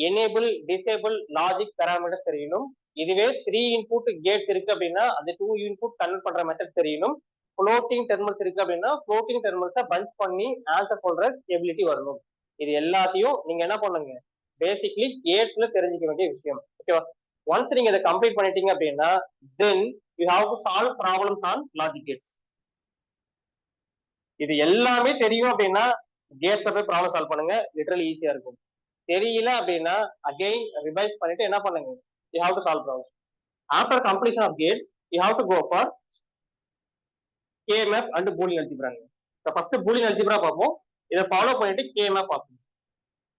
எனேபிள் டிசேபிள் லாஜிக் பேராமீட்டர்ஸ் தெரியணும். இதுவே 3 இன்புட் கேட்ஸ் இருக்கு அப்படின்னா அது 2 இன்புட் கன்வெர்ட் பண்ற மெத்தட் தெரியணும். ஃப்ளோட்டிங் டெர்மினல்ஸ் இருக்கு அப்படின்னா ஃப்ளோட்டிங் டெர்மினல்ஸை பஞ்ச் பண்ணி ஆன்சர் சொல்ற எபிலிட்டி வரணும். இது எல்லாத்தையும் நீங்க என்ன பண்ணுங்க, பேசிக்லி கேட்ஸ்ல தெரிஞ்சுக்க வேண்டிய விஷயம். ஓகேவா? ஒன்ஸ் நீங்க இதை கம்ப்ளீட் பண்ணிட்டீங்க அப்படின்னா then you have to solve problems on logic gates. இது எல்லாமே தெரியும் அப்படின்னா கேட்ஸ்ல போய் ப்ராப்ளம் சால்வ் பண்ணுங்க, லிட்டரலி ஈஸியா இருக்கும். தெரியல அப்படின்னா அகைன் ரிவைஸ் பண்ணிட்டு என்ன பண்ணுங்க, you have to solve problem. After completion of gates you have to go for KMF and Boolean அல்ஜிப்ராங்க. ஃபர்ஸ்ட் பூலியன் அல்ஜிப்ரா பார்ப்போம், இதை ஃபாலோ பண்ணிட்டு கேஎம்எஃப் பார்ப்போம்.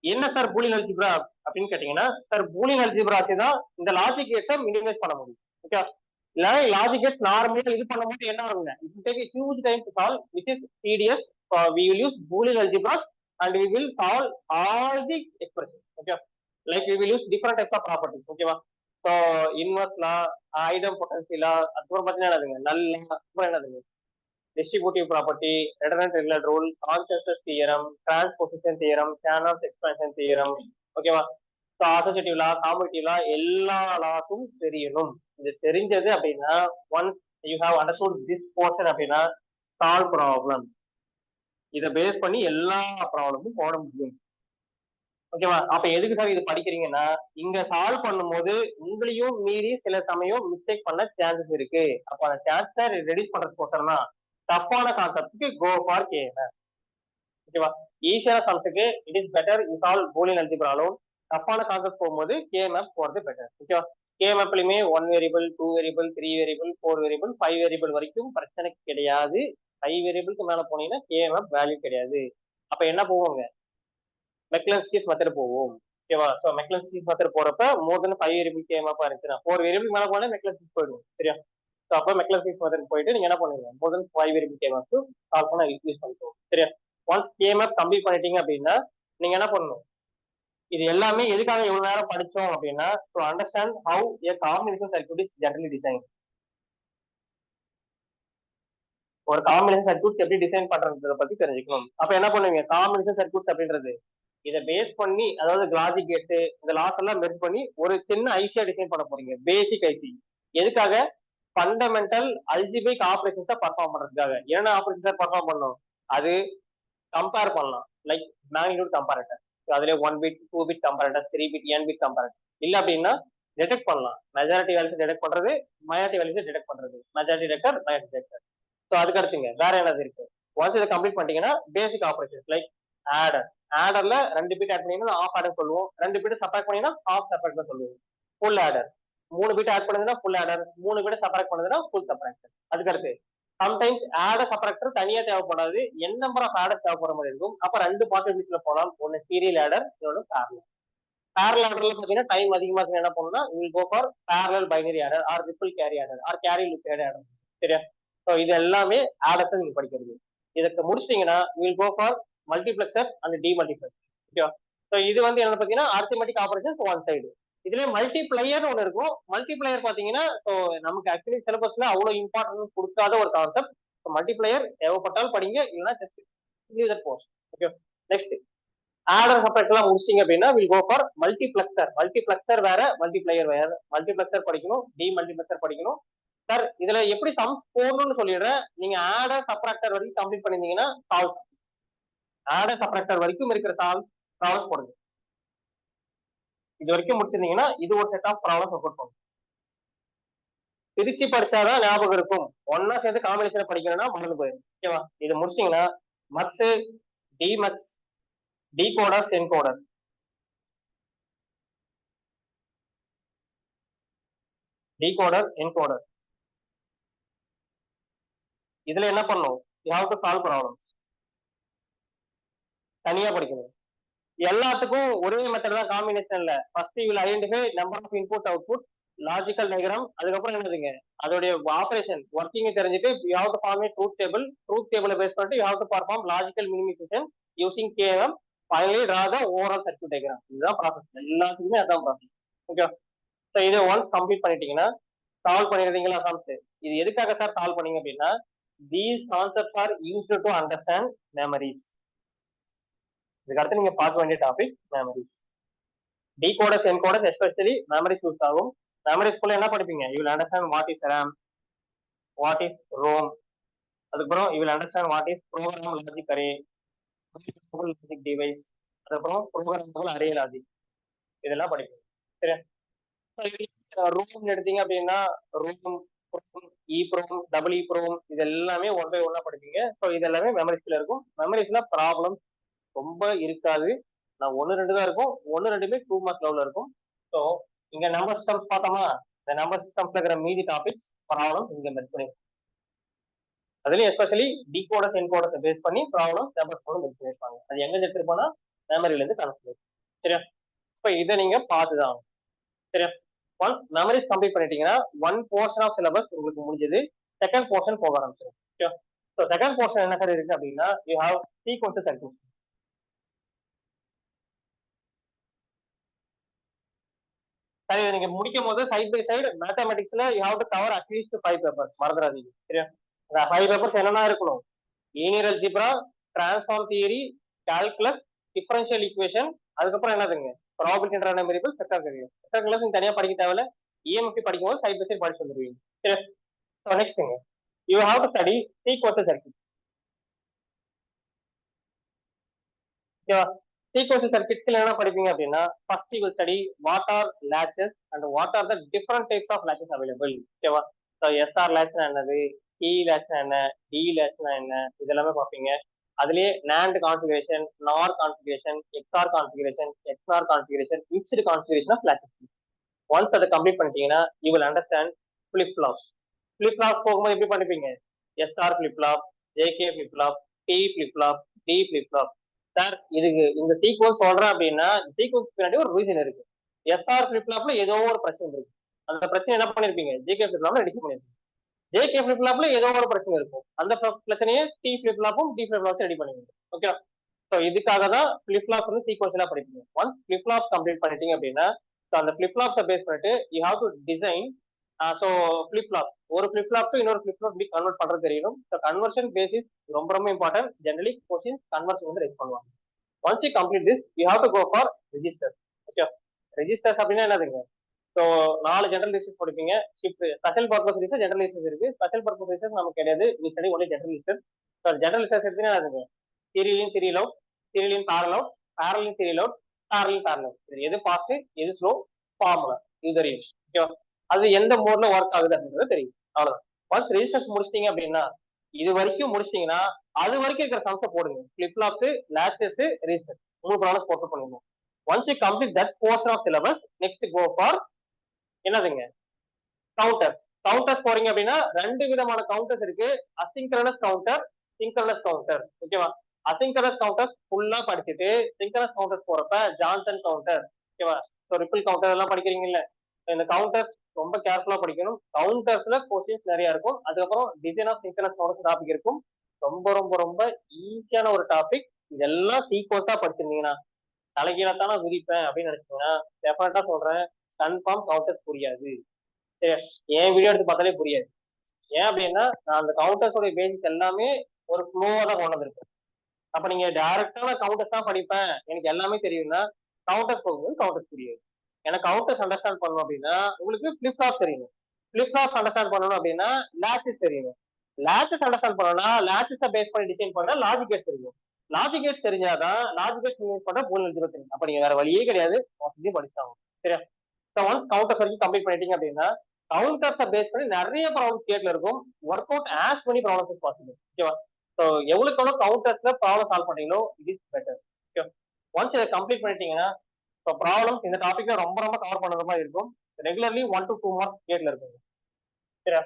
என்ன சார் பூலியன் அல்ஜிப்ரா அப்படின்னு கேட்டீங்கன்னா, சார் பூலியன் அல்ஜிப்ராஸ் தான் இந்த லாஜிக் கேட்ஸை மினிமைஸ் பண்ண முடியும். ஓகே, இல்ல லாஜிக் கேட்ஸ் நார்மலா இது பண்ணும்போது என்ன ஆகுங்க, it take huge time to solve which is tedious. We will use Boolean algebras and we will solve all the expressions. Okay, like we will use different types of properties. ஓகேவா? So inverse லா, item potency லா, அதுக்கப்புறம் பார்த்தீங்கன்னா என்னதுங்க நல் லா, அப்புறம் என்னதுங்க distributive property, redundant regular rule, consensus theorem, transposition theorem, Shannon expansion theorem. ஓகேவா? So associative லா, competitive லா, எல்லா லாஸும் தெரியணும். இது தெரிஞ்சது அப்படின்னா once you have understood this portion அப்படின்னா சால்வ் ப்ராப்ளம். இதை பேஸ் பண்ணி எல்லா ப்ராப்ளமும் போட முடியும். ஓகேவா? அப்ப எதுக்கு சார் இது படிக்கிறீங்கன்னா, இங்க சால்வ் பண்ணும்போது உங்களையும் மீறி சில சமயம் மிஸ்டேக் பண்ண சான்சஸ் இருக்கு. அப்ப அந்த சான்ஸை ரெடியூஸ் பண்றதுக்கோசரம் தான் டஃப்பான கான்செப்ட்க்கு கோ ஃபார் கேஎம்எஃப். ஓகேவா? ஈஸியான சம்ஸுக்கு it is better you solve Boolean அல்ஜிப்ராலும், டஃப்பான கான்செப்ட் போகும்போது கேஎம்எஃப் போறது பெட்டர். ஓகேவா? கேஎம்எஃப்லயுமே 1 variable, 2 variable, 3 variable, 4 variable, 5 variable வரைக்கும் பிரச்சனை கிடையாது. 5 வேரியபிளுக்கு மேல போனீங்கன்னா கேஎம்எஃப் வேல்யூ கிடையாது. அப்ப என்ன போவோங்க, மெக்லன்ஸ்கிஸ் மெத்தட் போவோம். ஓகேவா? ஸோ மெக்லன்ஸ்கிஸ் மெத்தட் போறப்ப மோர் தென் 5 வேரியபிள் கேஎம்எஃப் இருந்துச்சுன்னா 4 வேரியபிள் மேல போனா மெக்லன்ஸ்கிஸ் போயிடும். சரியா? ஸோ அப்போ மெக்லன்ஸ்கிஸ் மெத்தட் போயிட்டு நீங்க என்ன பண்ணுவீங்க, மோர் தென் 5 வேரியபிள் கேஎம்எஃப் சால்வ் பண்ண யூஸ் பண்ணிக்கோங்க. சரியா? ஒன்ஸ் கேஎம்எஃப் கம்ப்ளீட் பண்ணிட்டீங்க அப்படின்னா நீங்க என்ன பண்ணணும், இது எல்லாமே எதுக்காக இவ்வளவு நேரம் படிச்சோம் அப்படின்னா to understand how A combination circuit is generally design. ஒரு காம்பினேஷன் சர்க்யூட்ஸ் எப்படி டிசைன் பண்றதை பத்தி தெரிஞ்சுக்கணும். அப்ப என்ன பண்ணுவீங்க, காம்பினேஷன் சர்க்யூட்ஸ் அப்படின்றது இதை பேஸ் பண்ணி, அதாவது லாஜிக் கேட் இந்த லாஸ் எல்லாம் மெர்ஜ் பண்ணி ஒரு சின்ன ஐசியா டிசைன் பண்ண போறீங்க. பேசிக் ஐசி எதுக்காக, ஃபண்டமெண்டல் அல்ஜிபிரிக் ஆபரேஷன்ஸை பர்ஃபார்ம் பண்றதுக்காக. என்ன ஆபரேஷன்ஸை பர்ஃபார்ம் பண்ணணும், அது கம்பேர் பண்ணலாம். லைக் மேக்னிடியூட் கம்பேரட்டர், அதுல 1 bit 2 bit comparator, 3 bit n bit comparator. இல்ல அப்படின்னா டிடெக்ட் பண்ணலாம், மெஜாரிட்டி வேல்யூஸ் டிடெக்ட் பண்றது, மைனாரிட்டி வேல்யூஸ் டிடெக்ட் பண்றது, majority detector, minority detector. So அதுக்கு அடுத்துங்க வேற என்னது இருக்கு, ஒன்ஸ் இதை கம்ப்ளீட் பண்ணிட்டீங்கன்னா பேசிக் ஆபரேஷன்ஸ் லைக் ஆடர். ஆடர்ல 2 பிட் ஆட் பண்ணீங்கன்னா ஆஃப் ஆடர் சொல்லுவோம், 2 பிட் சப்ராக்ட் பண்ணீங்கன்னா ஆஃப் சப்ராக்ட் சொல்லுவோம். ஃபுல் ஆடர் 3 பிட் ஆட் பண்ணுதுன்னா ஃபுல் ஆடர், 3 பிட் சப்ராக்ட் பண்ணுதுன்னா ஃபுல் சப்ராக்டர். அதுக்கு அடுத்து சம்டைம்ஸ் ஆடர் சப்ராக்டர் தனியா தேவைப்படாது, என் நம்பர் ஆஃப் ஆடர் தேவைப்படுற மாதிரி இருக்கும். அப்ப 2 பாசிபிலிட்டில போகலாம், ஒன்னு சீரியல் ஆடர், இன்னொன்னு பேரலல். பேரலல் ஆடர்ல பாத்தீங்கன்னா டைம் அதிகமா இருக்கு, என்ன பண்ணணும்னா will go for parallel binary adder or ripple carry adder or carry look adder. சரியா? ஸோ இது எல்லாமே ஆடர்ஸ் நீங்க படிக்கிறது. இதுக்கு முடிச்சிட்டீங்கன்னா will go for multiplexer and demultiplexer. ஓகேவா? ஸோ இது வந்து என்ன பாத்தீங்கன்னா அரித்மெட்டிக் ஆபரேஷன்ஸ் ஒன் சைடு. இதுல மல்டிபிளையர் ஒன்று இருக்கும். மல்டிபிளையர் பாத்தீங்கன்னா ஸோ நமக்கு ஆக்சுவலி சிலபஸ்ல அவ்வளவு இம்பார்ட்டன்ஸ் கொடுக்காத ஒரு கான்செப்ட். மல்டிபிளையர் தேவைப்பட்டால் படிங்க, இல்லைன்னா just post. Okay, next adder subtract எல்லாம் முடிச்சிட்டீங்க அப்படின்னா will go for multiplexer. Multiplexer வேற, மல்டிபிளையர் வேற. மல்டிபிளெக்சர் படிக்கணும், டிமல்டிபிளெக்சர் படிக்கணும். சார் இதுல எப்படி சம்ஸ் போடணும்னு சொல்லிடுறேன், நீங்க ஆடர் சப்ராக்டர் வரைக்கும் கம்ப்ளீட் பண்ணிருந்தீங்கன்னா சால்வ், ஆடர் சப்ராக்டர் வரைக்கும் இருக்கிற ப்ராப்ளம்ஸ் போடுங்க. இது வரைக்கும் முடிச்சிருந்தீங்கன்னா இது ஒரு செட் ஆஃப் ப்ராப்ளம்ஸ் சப்போர்ட் பண்ணும். பிரிச்சு படிச்சாதான் ஞாபகம் இருக்கும், ஒன்னா சேர்ந்து காம்பினேஷன் படிக்கணும்னா மறந்து போயிடும். ஓகேவா? இது முடிச்சிங்கன்னா mux, demux, decoder, encoder, decoder, encoder. இதுல என்ன பண்ணும், you have to solve problems. தனியா படிக்கணும். எல்லாத்துக்கும் ஒரே மெத்தட் தான் காம்பினேஷன்ல. First you will identify number of input output, logical diagram, அதுக்கப்புறம் என்னதுங்க அதோடைய ஆபரேஷன் ஒர்க்கிங் தெரிஞ்சுட்டு you have to form a truth table. Truth டேபிளை பேஸ் பண்ணிட்டு you have to perform logical minimisation using KM. Finally draw the overall circuit diagram. இதுதான் process, எல்லாத்துக்குமே அதான் process. Okay, so so இதை ஒன்ஸ் கம்ப்ளீட் பண்ணிட்டீங்கன்னா solve பண்ணிடுறீங்களா sums. இது எதுக்காக சார் சால்வ் பண்ணீங்க அப்படின்னா these concepts are used to understand memories. இதுக்கு அடுத்து நீங்க பார்க்க வேண்டிய topic memories. Decoders encoders especially memories use ஆகும். மெமரிஸ்குள்ள என்ன படிப்பீங்க? You will understand what is RAM, what is ROM, அதுக்கப்புறம் you will understand what is program logic array, logic device, அதுக்கப்புறம் ப்ரோக்ராமபிள் அரே லாஜிக், இதெல்லாம் படிப்பீங்க. சரியா? ரோம் எடுத்தீங்க அப்படின்னா ரோம், ப்ரோம், டபுள் ப்ரோம், இது எல்லாமே ஒன் பை ஒன்னா படிப்பீங்க. ஸோ இது எல்லாமே மெமரிஸ்ல இருக்கும். மெமரிஸ்ல ப்ராப்ளம் ரொம்ப இருக்காது. நான் ஒன்னு ரெண்டு தான் இருக்கும். ஒன்னு ரெண்டுமே 2 மார்க்ஸ் லெவல்ல இருக்கும். ஸோ இங்க நம்பர் சிஸ்டம்ஸ் பார்த்தோமா, இந்த நம்பர் சிஸ்டம்ஸ்ல இருக்கிற மீதி டாபிக்ஸ் ப்ராப்ளம் இங்க மென்ஷன் பண்ணி, அதுலயும் எஸ்பெஷலி டிகோடஸ் என்கோடஸ் பேஸ் பண்ணி ப்ராப்ளம் நம்பர் சிஸ்டம் மென்ஷன் பண்ணிருப்பாங்க. அது எங்க எடுத்துருப்போம்னா மெமரியில இருந்து கனெக்ட். சரியா? இப்போ இதை நீங்க பார்த்துதான். சரியா? ஒன்ஸ் மெமரிஸ் கம்ப்ளீட் பண்ணிட்டீங்கன்னா ஒன் போர்ஷன் ஆஃப் சிலபஸ் உங்களுக்கு முடிஞ்சது. செகண்ட் போர்ஷன் போக ஆரம்பிச்சிடும். ஓகே, ஸோ செகண்ட் போர்ஷன் என்ன சார் இருக்கு அப்படின்னா யூ ஹாவ் சீக்வன்ஸ் சர்க்யூட்ஸ். சரி, நீங்க முடிக்கும் போது சைட் பை சைடு மேத்தமெட்டிக்ஸ்ல you have to cover at least 5 papers, மறந்துடாதீங்க. சரியா? இந்த 5 பேப்பர்ஸ் என்னென்ன இருக்கணும்? Linear algebra, transform theory, calculus, differential equation, அதுக்கப்புறம் என்னதுங்க probability and random variable, vector calculus. Vector calculus நீங்க தனியா படிக்க தேவையில்ல, இஎம்எஃப் படிக்கும்போது சைட் பை சைடு படிச்சு வந்துருவீங்க. சரியா? ஸோ நெக்ஸ்ட்ங்க you have to study sequence circuit. ஓகேவா? சீக்வன்ஸ் சர்க்யூட்ஸ்ல என்ன படிப்பீங்க அப்படின்னா first you will study what are latches and what are the different types of latches available. ஓகேவா? ஸோ எஸ்ஆர் latch என்னது, கீ latch என்ன, டி latch என்ன, இதெல்லாமே பார்ப்பீங்க. அதுலயே NAND configuration, NOR configuration, XOR configuration, XNOR configuration, mixed configuration of latches. Once அதை complete பண்ணிட்டீங்கன்னா you will understand flip flop. Flip flop போகும்போது எப்படி பண்ணிப்பீங்க? SR flip flop, JK flip flop, D flip flop, D flip flop. Sir இதுக்கு இந்த sequence சொல்றேன் அப்படின்னா sequence பின்னாடி ஒரு ரீசன் இருக்கு. எஸ்ஆர் ஃபிளிப் ஃப்ளாப்ல ஏதோ ஒரு பிரச்சனை இருக்கு. அந்த பிரச்சனை என்ன பண்ணிருப்பீங்க? ஜேகே ஃபிளிப் ஃப்ளாப்ல ரெடி பண்ணிருப்பீங்க. ஜேகே ஃபிளிப் ஃப்ளாப்ல ஏதோ ஒரு பிரச்சனை இருக்கும். அந்த பிரச்சனையை டி ஃபிளிப் ஃப்ளாப்பும் டி ஃபிளிப் ஃப்ளாப் ரெடி பண்ணுவீங்க. ஓகே, ஸோ இதுக்காக தான் ஃபிளிப் ஃப்ளாப் வந்து சீக்வன்ஸ் எல்லாம் படிப்பீங்க. ஒன்ஸ் ஃபிளிப் ஃப்ளாப் கம்ப்ளீட் பண்ணிட்டீங்க அப்படின்னா அந்த ஃபிளிப் ஃப்ளாப்ஸை பேஸ் பண்ணிட்டு you have to design. So flip flop ஒரு ஃபிளிப் ஃப்ளாப் டு இன்னொரு ஃபிளிப் ஃப்ளாப் எப்படி கன்வெர்ட் பண்றது தெரியணும். ஸோ கன்வர்ஷன் பேசிஸ் ரொம்ப ரொம்ப இம்பார்ட்டன்ட். ஜெனரலி கொஸ்டின் கன்வர்ஷன் வந்து ரைஸ் பண்ணுவாங்க. Once you complete this you have to go for register. Okay, registers அப்படின்னா என்னதுங்க? ஸோ 4 ஜெனரல் லிஸ்ட் படிப்பீங்க. Shift special purpose list, general list இருக்கு. ஸ்பெஷல் பர்பஸ் லிஸ்ட் நமக்கு கிடையாது. We study only general list. So general list எடுத்தீங்கன்னா என்னதுங்க? Serial serial out, serial parallel out, parallel serial out, parallel parallel out. எது fast, எது slow, formula இது தெரியும். ஓகேவா? அது எந்த மோட்ல ஒர்க் ஆகுது அப்படின்றது தெரியும். அவ்வளவுதான். ஒன்ஸ் ரெஜிஸ்டர்ஸ் முடிச்சிட்டீங்க அப்படின்னா இது வரைக்கும் முடிச்சிட்டீங்கன்னா அது வரைக்கும் இருக்கிற சம்ஸை போடுங்க. Flip flops, latches, register 3 problems போட்டு பண்ணுங்க. Once you complete that portion of syllabus next go for என்னதுங்க கவுண்டர். கவுண்டர்ஸ் போறீங்க அப்படின்னா 2 விதமான கவுண்டர்ஸ் இருக்கு. Asynchronous counter, synchronous counter. ஓகேவா? அசிங்க்ரனஸ் கவுண்டர்ஸ் ஃபுல்லா படிச்சுட்டு சிங்க்ரனஸ் கவுண்டர்ஸ் போறப்ப ஜான்சன் கவுண்டர். ஓகேவா? ஸோ ரிப்பிள் கவுண்டர் எல்லாம் படிக்கிறீங்கல்ல, இந்த கவுண்டர்ஸ் ரொம்ப கேர்ஃபுல்லா படிக்கணும். கவுண்டர்ஸ்ல கொஸ்டின்ஸ் நிறைய இருக்கும். அதுக்கப்புறம் design of synchronous counters topic இருக்கும். ரொம்ப ரொம்ப ரொம்ப ஈஸியான ஒரு டாபிக். இதெல்லாம் சீக்வன்ஸா படிச்சிருந்தீங்கன்னா தலைகீழத்தான குதிப்பேன் அப்படின்னு நினைச்சீங்கன்னா டெஃபினட்டா சொல்றேன், கன்ஃபார்ம் கவுண்டர்ஸ் புரியாது. சரி, என் வீடியோ எடுத்து பார்த்தாலே புரியாது. ஏன் அப்படின்னா நான் அந்த கவுண்டர்ஸோட பேசிக்ஸ் எல்லாமே ஒரு ஃப்ளோவா தான் கொண்டு வந்திருக்கேன். அப்ப நீங்க டைரக்டான கவுண்டர்ஸ் தான் படிப்பேன் எனக்கு எல்லாமே தெரியும்னா கவுண்டர்ஸ் போகும்போது கவுண்டர்ஸ் புரியாது. எனக்கு கவுண்டர்ஸ் அண்டர்ஸ்டாண்ட் பண்ணணும் அப்படின்னா உங்களுக்கு ஃபிளிப் ஃப்ளாப் தெரியணும். ஃபிளிப் ஃப்ளாப் அண்டர்ஸ்டாண்ட் பண்ணணும் அப்படின்னா latches தெரியணும். latches அண்டர்ஸ்டாண்ட் பண்ணணும்னா latches பேஸ் பண்ணி டிசைன் பண்ண லாஜிக் கேட்ஸ் தெரியும். லாஜிக் கேட்ஸ் தெரிஞ்சாதான் லாஜிக் கேட்ஸ் யூஸ் பண்ண பூலியன் அல்ஜிப்ரா தெரியும். அப்ப நீங்க வேற வழியே கிடையாது, படிச்சாங்க. சரியா? ஸோ ஒன்ஸ் கவுண்டர்ஸ் வரைக்கும் கம்ப்ளீட் பண்ணிட்டீங்க அப்படின்னா கவுண்டர்ஸை பேஸ் பண்ணி நிறைய ப்ராப்ளம்ஸ் கேட்ல இருக்கும். Work out as many problems possible. ஓகேவா? ஸோ எவ்வளவுக்கு எவ்வளவு கவுண்டர்ஸ்ல ப்ராப்ளம் சால்வ் பண்ணீங்களோ it is better. Okay, once இதை கம்ப்ளீட் பண்ணிட்டீங்கன்னா ஸோ ப்ராப்ளம் இந்த டாபிக்ல ரொம்ப ரொம்ப கவர் பண்ணுற மாதிரி இருக்கும். ரெகுலர்லி 1 to 2 மார்க்ஸ் கேட்ல இருக்கும். சரியா?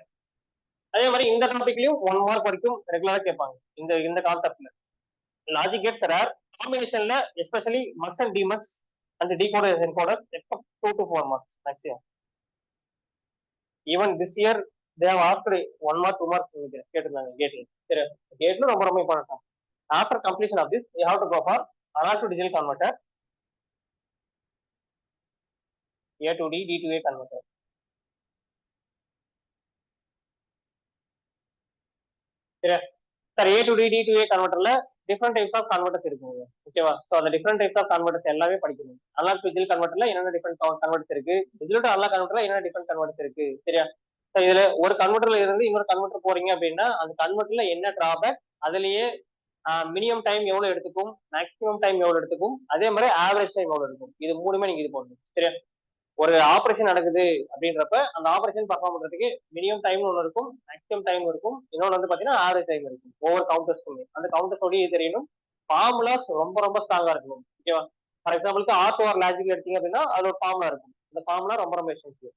அதே மாதிரி இந்த டாபிக்லயும் 1 மார்க் வரைக்கும் ரெகுலரா கேட்பாங்க. இந்த இந்த கான்செப்ட்ல லாஜிக் கேட்ஸ் ரேர் காம்பினேஷன்ல எஸ்பெஷலி மக்ஸ் அண்ட் டிமக்ஸ் அந்த decoders encoders expect 2 to 4 marks maximum. Even this year they have asked 1 mark 2 mark கேட்டிருந்தாங்க கேட்ல. சரி, கேட்ல ரொம்ப ரொம்ப important. After completion of this you have to go for analog to digital converter. A to D, D to A converter. சரியா sir? A to D, D to A கன்வெர்ட்டர்ல different types of converters இருக்குங்க. ஓகேவா? So அந்த different types of converters எல்லாமே படிக்கணும். Analogue to digital கன்வெர்ட்டர்ல என்னென்ன different converters இருக்கு, digital to analogue கன்வெர்ட்டர்ல என்னென்ன டிஃப்ரெண்ட் கன்வெர்ட்டர்ஸ் இருக்கு, சரியா? ஸோ இதுல ஒரு கன்வெர்ட்டர்ல இருந்து இன்னொரு கன்வெர்ட்டர் போறீங்க அப்படின்னா அந்த கன்வெர்ட்டர்ல என்ன டிராபேக், அதுலயே மினிமம் டைம் எவ்வளவு எடுத்துக்கும், மேக்ஸிமம் டைம் எவ்வளவு எடுத்துக்கும், அதே மாதிரி ஆவரேஜ் டைம் எவ்வளவு எடுக்கும், இது மூணுமே நீங்க இது பண்ணணும். சரியா? ஒரு ஆபரேஷன் நடக்குது அப்படின்றப்ப அந்த ஆபரேஷன் பர்ஃபார்ம் பண்றதுக்கு மினிமம் டைம் ஒன்று இருக்கும், மேக்ஸிமம் டைம் இருக்கும், இன்னொன்று வந்து பாத்தீங்கன்னா ஆவரேஜ் டைம் இருக்கும். ஒவ்வொரு கவுண்டர்ஸ்க்குமே அந்த கவுண்டர்ஸோடய தெரியணும். ஃபார்முலாஸ் ரொம்ப ரொம்ப ஸ்ட்ராங்கா இருக்கணும். ஓகேவா? ஃபார் எக்ஸாம்பிளுக்கு ஆர் லாஜிக் எடுத்தீங்க அப்படின்னா அது ஒரு ஃபார்முலா இருக்கும். அந்த ஃபார்முலா ரொம்ப ரொம்ப essential.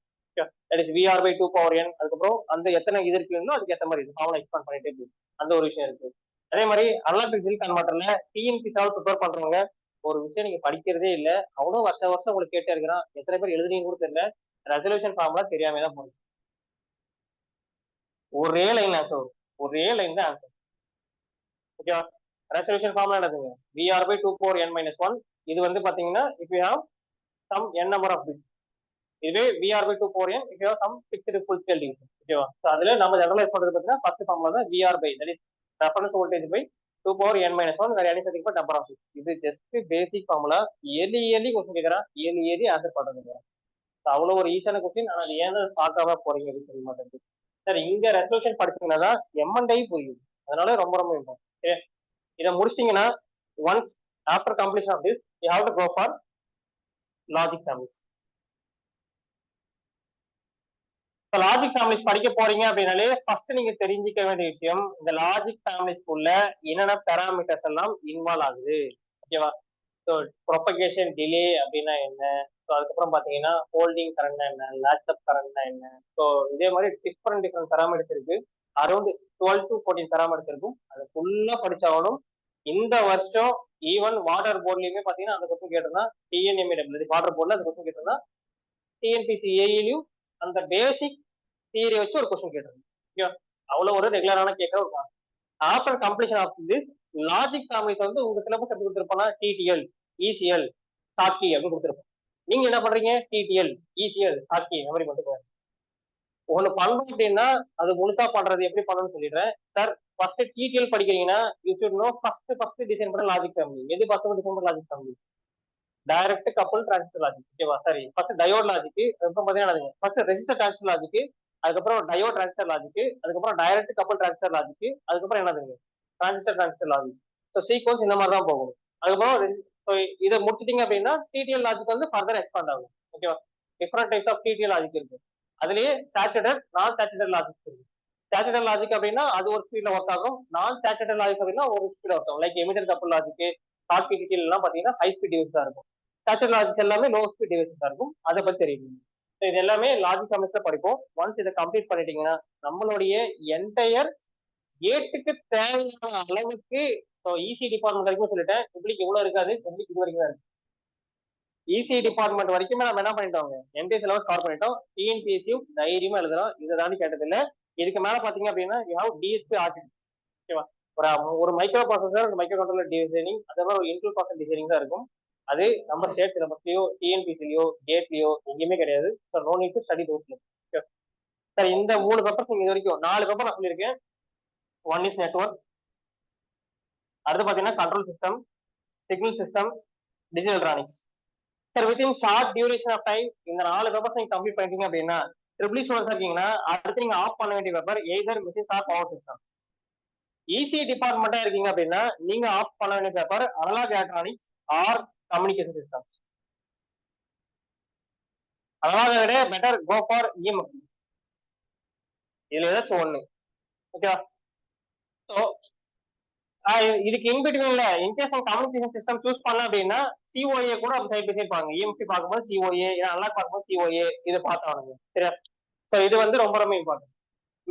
That is VR by 2 power n. அதுக்கப்புறம் அந்த எத்தனை இது இருக்குன்னு அதுக்கு ஏற்ற மாதிரி ஃபார்முலா எக்ஸ்பாண்ட் பண்ணிட்டே போகும். அந்த ஒரு விஷயம் இருக்கு. அதே மாதிரி அனலாக் டிஜிட்டல் கன்வெர்ட்டர்ல டிஎன்பி சால்வ் ப்ரிப்பேர் பண்றவங்க ஒரு விஷயம் நீங்க படிக்கிறதே இல்ல, அவ்வளவு வருஷம் வருஷம் உங்களுக்கு கேட்டே இருக்கிறான், எத்தனை பேர் எழுதுறீங்கன்னு கூட தெரியல, ரெசல்யூஷன் ஃபார்முலா தெரியாம தான் போகுது. ஒரே லைன் ஆன்சர் வரும், ஒரே லைன் தான் ஆன்சர். ஓகேவா? ரெசல்யூஷன் ஃபார்முலா என்னதுங்க? VR by 2 power n minus 1. இது வந்து பாத்தீங்கன்னா if you have some n number of bits. இதுவே VR by 2 power n if you have some fixed full scale division. ஓகேவா? ஸோ அதுல நம்ம ஜெனரலைஸ் பண்றது பாத்தீங்கன்னா ஃபர்ஸ்ட் ஃபார்முலா தான் VR by, that is reference voltage by 2 power n minus 1 வேற anything but number of bits. இது just basic formula. Yearly question கேட்கறான், yearly answer பண்றது. அவ்வளவு ஒரு ஈஸியான கொஸ்டின். ஆனா அது ஏன் பார்க்காம போறீங்க அப்படின்னு சொல்ல மாட்டேங்குது சார். இங்க ரெசல்யூஷன் படிச்சீங்கன்னா தான் எம்என்ஐ புரியுது. அதனால ரொம்ப ரொம்ப இம்பார்ட்டன்ட். இதை முடிச்சிட்டீங்கன்னா once after completion of this you have to go for logic families. Logic families படிக்க போறீங்க அப்படின்னாலே ஃபர்ஸ்ட் நீங்க தெரிஞ்சுக்க வேண்டிய விஷயம், இந்த லாஜிக் ஃபேமிலிஸ்க்குள்ள என்னென்ன பேராமீட்டர்ஸ் எல்லாம் இன்வால்வ் ஆகுது. ஓகேவா? ஸோ ப்ரொபகேஷன் டிலே அப்படின்னா என்ன, ஸோ அதுக்கப்புறம் பார்த்தீங்கன்னா ஹோல்டிங் கரண்ட்னா என்ன, லேட்சப் கரண்ட்னா என்ன, ஸோ இதே மாதிரி டிஃப்ரெண்ட் பேராமீட்டர்ஸ் இருக்கு. அரௌண்ட் 12 to 14 பேராமீட்டர்ஸ் இருக்கும். அதை ஃபுல்லா படிச்சாகணும். இந்த வருஷம் ஈவன் வாட்டர் போர்ட்லயுமே பார்த்தீங்கன்னா அந்த கொஸ்டின் கேட்டிருந்தா, டிஎன்எம்ஏடபிள்யூ வாட்டர் போர்ட்ல அந்த கொஸ்டின் கேட்டிருந்தா, டிஎன்பிசி ஏஇலையும் அந்த பேசிக் தியரி வச்சு ஒரு கொஸ்டின் கேட்டிருந்தேன். அவ்வளவு ஒரு ரெகுலரான கேட்கற ஒரு after completion of this logic families வந்து உங்க சிலபஸ் எப்படி கொடுத்துருப்போம்னா டிடிஎல், இசிஎல், சாக்கி அப்படின்னு கொடுத்துருப்போம். நீங்க என்ன பண்றீங்க? டிடிஎல், இசிஎல், சாக்கி மெமரி மட்டும் போறீங்க. ஒண்ணு பண்ணணும் அப்படின்னா அது முழுசா பண்றது எப்படி பண்ணணும்னு சொல்லிடுறேன் சார். ஃபர்ஸ்ட் டிடிஎல் படிக்கிறீங்கன்னா you should know first design பண்ண லாஜிக் ஃபேமிலி. எது ஃபர்ஸ்ட் டிசைன் பண்ண logic family? Direct couple transistor logic. ஓகேவா? சரி, ஃபர்ஸ்ட் டயோட் லாஜிக், அதுக்கப்புறம் பாத்தீங்கன்னா ஃபர்ஸ்ட் ரெசிஸ்டர் டிரான்சிஸ்டர் லாஜிக், அதுக்கப்புறம் டயோட் டிரான்சிஸ்டர் லாஜிக், அதுக்கப்புறம் டைரக்ட் கப்புள் டிரான்சிஸ்டர் லாஜிக், அதுக்கப்புறம் என்னதுங்க டிரான்சிஸ்டர் லாஜிக். ஸோ சீக்வன்ஸ் இந்த மாதிரி தான் போகும். அதுக்கப்புறம் இதை முடிச்சிட்டீங்க அப்படின்னா டிடிஎல் லாஜிக் வந்து ஃபர்தர் எக்ஸ்பாண்ட் ஆகும். ஓகேவா? Different types of TTL logic இருக்கு. அதுலயே சேச்சுரேட்டட், நான் சேச்சுரேட்டட் லாஜிக் இருக்கு. சேச்சுரேட்டட் லாஜிக் அப்படின்னா அது ஒரு ஸ்பீட்ல ஒர்க் ஆகும். நான் சேச்சுரேட்டட் லாஜிக் அப்படின்னா ஒரு ஸ்பீட்ல ஒர்க் ஆகும். Like emitter couple logic, short DDL எல்லாம் பாத்தீங்கன்னா ஹை ஸ்பீட் டிவைஸ் தான் இருக்கும். சேச்சுரேட்டட் லாஜிக் எல்லாமே லோ ஸ்பீட் டிவைஸ் தான் இருக்கும். அதை பத்தி தெரியும். இது எல்லாமே லாஜிக் செமஸ்டர் படிப்போம். ஒன்ஸ் இதை கம்ப்ளீட் பண்ணிட்டீங்கன்னா நம்மளுடைய என்டையர் கேட்டுக்கு தேவையான அளவுக்கு இசி டிபார்ட்மெண்ட் வரைக்கும் சொல்லிட்டேன். பப்ளிக் இவ்வளவு இருக்காது, பப்ளிக் இது வரைக்கும் தான் இருக்கு. இசி டிபார்ட்மெண்ட் வரைக்குமே நம்ம என்ன பண்ணிட்டோம், என்டையர் சிலபஸ் கவர் பண்ணிட்டோம். டிஎன்பிஎஸ்சியும் தைரியமா எழுதுறோம். இதை தாண்டி கேட்டது இல்லை. இதுக்கு மேல பாத்தீங்க அப்படின்னா யூ ஹேவ் டிஎஸ்பி ஆர்டிட். ஓகேவா? ஒரு micro processor, micro controller designing, அதே மாதிரி ஒரு இன்டர்னல் ப்ராசஸ் டிசைனிங் தான் இருக்கும். அது நம்ம ஸ்டேட் சிலபஸ்லயோ டிஎன்பிசிலயோ கேட்லயோ எங்கேயுமே கிடையாது. No need to study those. Sir இந்த 3 பேப்பர்ஸ் நீங்க இது வரைக்கும் 4 பேப்பர் நான் சொல்லியிருக்கேன். ஒன் இஸ் நெட்வொர்க், அடுத்து பாத்தீங்கன்னா control system, signal system, digital electronics. Sir within short duration of time இந்த 4 பேப்பர்ஸ் நீங்க கம்ப்ளீட் பண்ணிட்டீங்க அப்படின்னா ட்ரிபிள் ஸ்டூடெண்ட்ஸ் இருக்கீங்கன்னா அடுத்து நீங்க ஆஃப் பண்ண வேண்டிய paper either machines or power system. EC டிபார்ட்மெண்டா இருக்கீங்க அப்படின்னா நீங்க ஆஃப் பண்ண வேண்டிய paper analog electronics or communication systems. Analog விட பெட்டர் கோ ஃபார் இஎம்எஃப். இதுல ஏதாச்சும் ஒண்ணு. ஓகேவா? ஸோ இதுக்கு இன்பிட்வீன்ல இன்கேஸ் கம்யூனிகேஷன் சிஸ்டம் சூஸ் பண்ண அப்படின்னா சிஓஏ கூட நம்ம சைட் பை சைட் பாருங்க. இஎம்சி பார்க்கும்போது சிஓஏ, அனலாக் பார்க்கும்போது சிஓஏ, இதை பார்த்தானுங்க. சரியா? ஸோ இது வந்து ரொம்ப ரொம்ப இம்பார்ட்டன்ட்.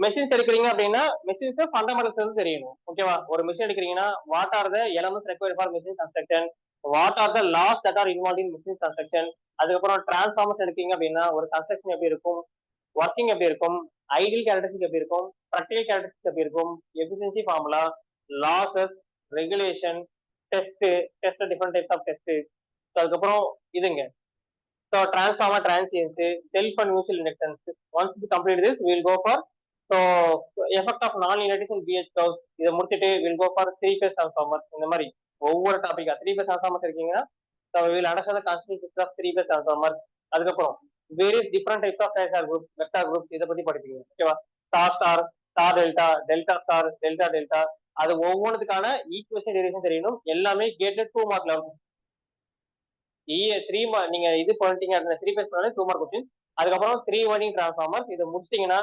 மெஷின்ஸ் எடுக்கிறீங்க அப்படின்னா மெஷின்ஸ் ஃபண்டமெண்டல்ஸ் வந்து தெரியணும். ஓகேவா? ஒரு மிஷின் எடுக்கிறீங்கன்னா what are the elements required for machine construction, what are the laws that are involve in machine construction. அதுக்கப்புறம் டிரான்ஸ்ஃபார்மர்ஸ் எடுக்கீங்க அப்படின்னா ஒரு கன்ஸ்ட்ரக்ஷன் எப்படி இருக்கும், ஒர்க்கிங் எப்படி இருக்கும், ஐடியல் கேரக்டரிஸ்டிக் எப்படி இருக்கும், ப்ராக்டிகல் கேரக்டரிஸ்டிக் எப்படி இருக்கும், efficiency formula, losses, regulation, test different types of test. அதுக்கப்புறம் இதுங்க So transformer transiency, self and mutual inductance. Once we complete this, we will go for so effect of non-linearity in BH curves. இதை முடிச்சுட்டு we'll go for three phase transformers. இந்த மாதிரி ஒவ்வொரு டாபிக்கா three phase transformers இருக்கீங்கன்னா so we will understand the constitution of three phase transformers. அதுக்கப்புறம் various different types of phasor group, vector group இதை பத்தி படிப்பீங்க. ஓகேவா? Star star, star delta, delta star, delta delta, அது ஒவ்வொன்றுக்கான ஈக்குவேஷன் டெரிவேஷன் தெரியணும். எல்லாமே gated 2 மார்க்ல இருக்கும். த்ரீ நீங்க இது பண்ணிட்டீங்க அப்படின்னா த்ரீ பேஸ் பண்ணாலே 2 மார்க் கொஸ்டின். அதுக்கப்புறம் த்ரீ வைண்டிங் டிரான்ஸ்ஃபார்மர் இதை முடிச்சிட்டீங்கன்னா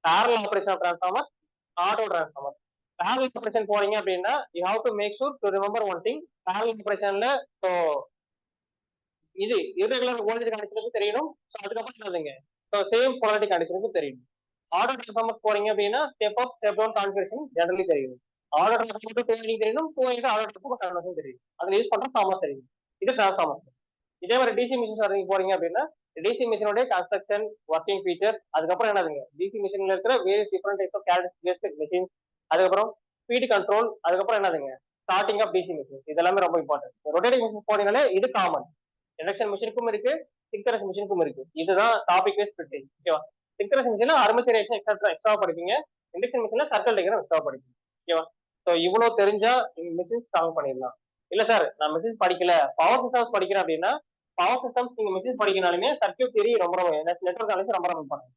parallel operation of transformer, auto transformer. Parallel operation போறீங்க அப்படின்னா you have to make sure to remember one thing. Parallel ஆபரேஷன்ல ஸோ இது irregular வோல்டேஜ் கண்டிஷனுக்கு தெரியணும். ஸோ அதுக்கப்புறம் என்னதுங்க ஸோ சேம் போலாரிட்டி கண்டிஷனுக்கு தெரியணும். ஆட்டோ டிரான்ஸ்ஃபார்மர் போறீங்க அப்படின்னா step up step down configuration generally தெரியும். ஆட்டோ டிரான்ஸ்ஃபார்மர் டூ வைண்டிங் தெரியணும், two winding auto transformer conversion தெரியும். அதுல யூஸ் பண்ற ஃபார்மர் தெரியும். இது டிரான்ஸ்ஃபார்மர். இதே மாதிரி டிசி மிஷின் வரைக்கும் போறீங்க அப்படின்னா டிசி மிஷினோட கன்ஸ்ட்ரக்ஷன், ஒர்க்கிங் ஃபீச்சர், அதுக்கப்புறம் என்னதுங்க டிசி மிஷின்ல இருக்கிற various different types of characteristic machines, அதுக்கப்புறம் ஸ்பீடு கண்ட்ரோல், அதுக்கப்புறம் என்னதுங்க ஸ்டார்டிங் ஆஃப் டிசி மிஷின். இதெல்லாமே ரொம்ப இம்பார்ட்டன்ட். ரொட்டேட்டிங் மிஷின் போனீங்கனாலே இது காமன். இண்டக்ஷன் மிஷினுக்கும் இருக்கு, சிங்க்ரனஸ் மிஷினுக்கும் இருக்கு. இதுதான் டாபிக் வைஸ் ஸ்பிளிட்டிங். ஓகேவா? சிங்க்ரனஸ் மிஷின்ல ஆர்மேச்சர் ரியாக்ஷன் எக்ஸ்ட்ரா படிப்பீங்க, இண்டக்ஷன் மிஷின்ல சர்க்கிள் டயக்ராம் எக்ஸ்ட்ரா படிப்பீங்க. ஓகேவா? ஸோ இவ்வளவு தெரிஞ்சா மிஷின் ஸ்ட்ராங் பண்ணிடலாம். இல்ல சார் நான் மிஷின் படிக்கல, பவர் சிஸ்டம்ஸ் படிக்கிறேன் அப்படின்னா பவர் சிஸ்டம்ஸ் நீங்க மிஷின் படிக்கனாலுமே சர்க்யூட் தியரி ரொம்ப நெட்வொர்க் அனாலிசிஸ் ரொம்ப important.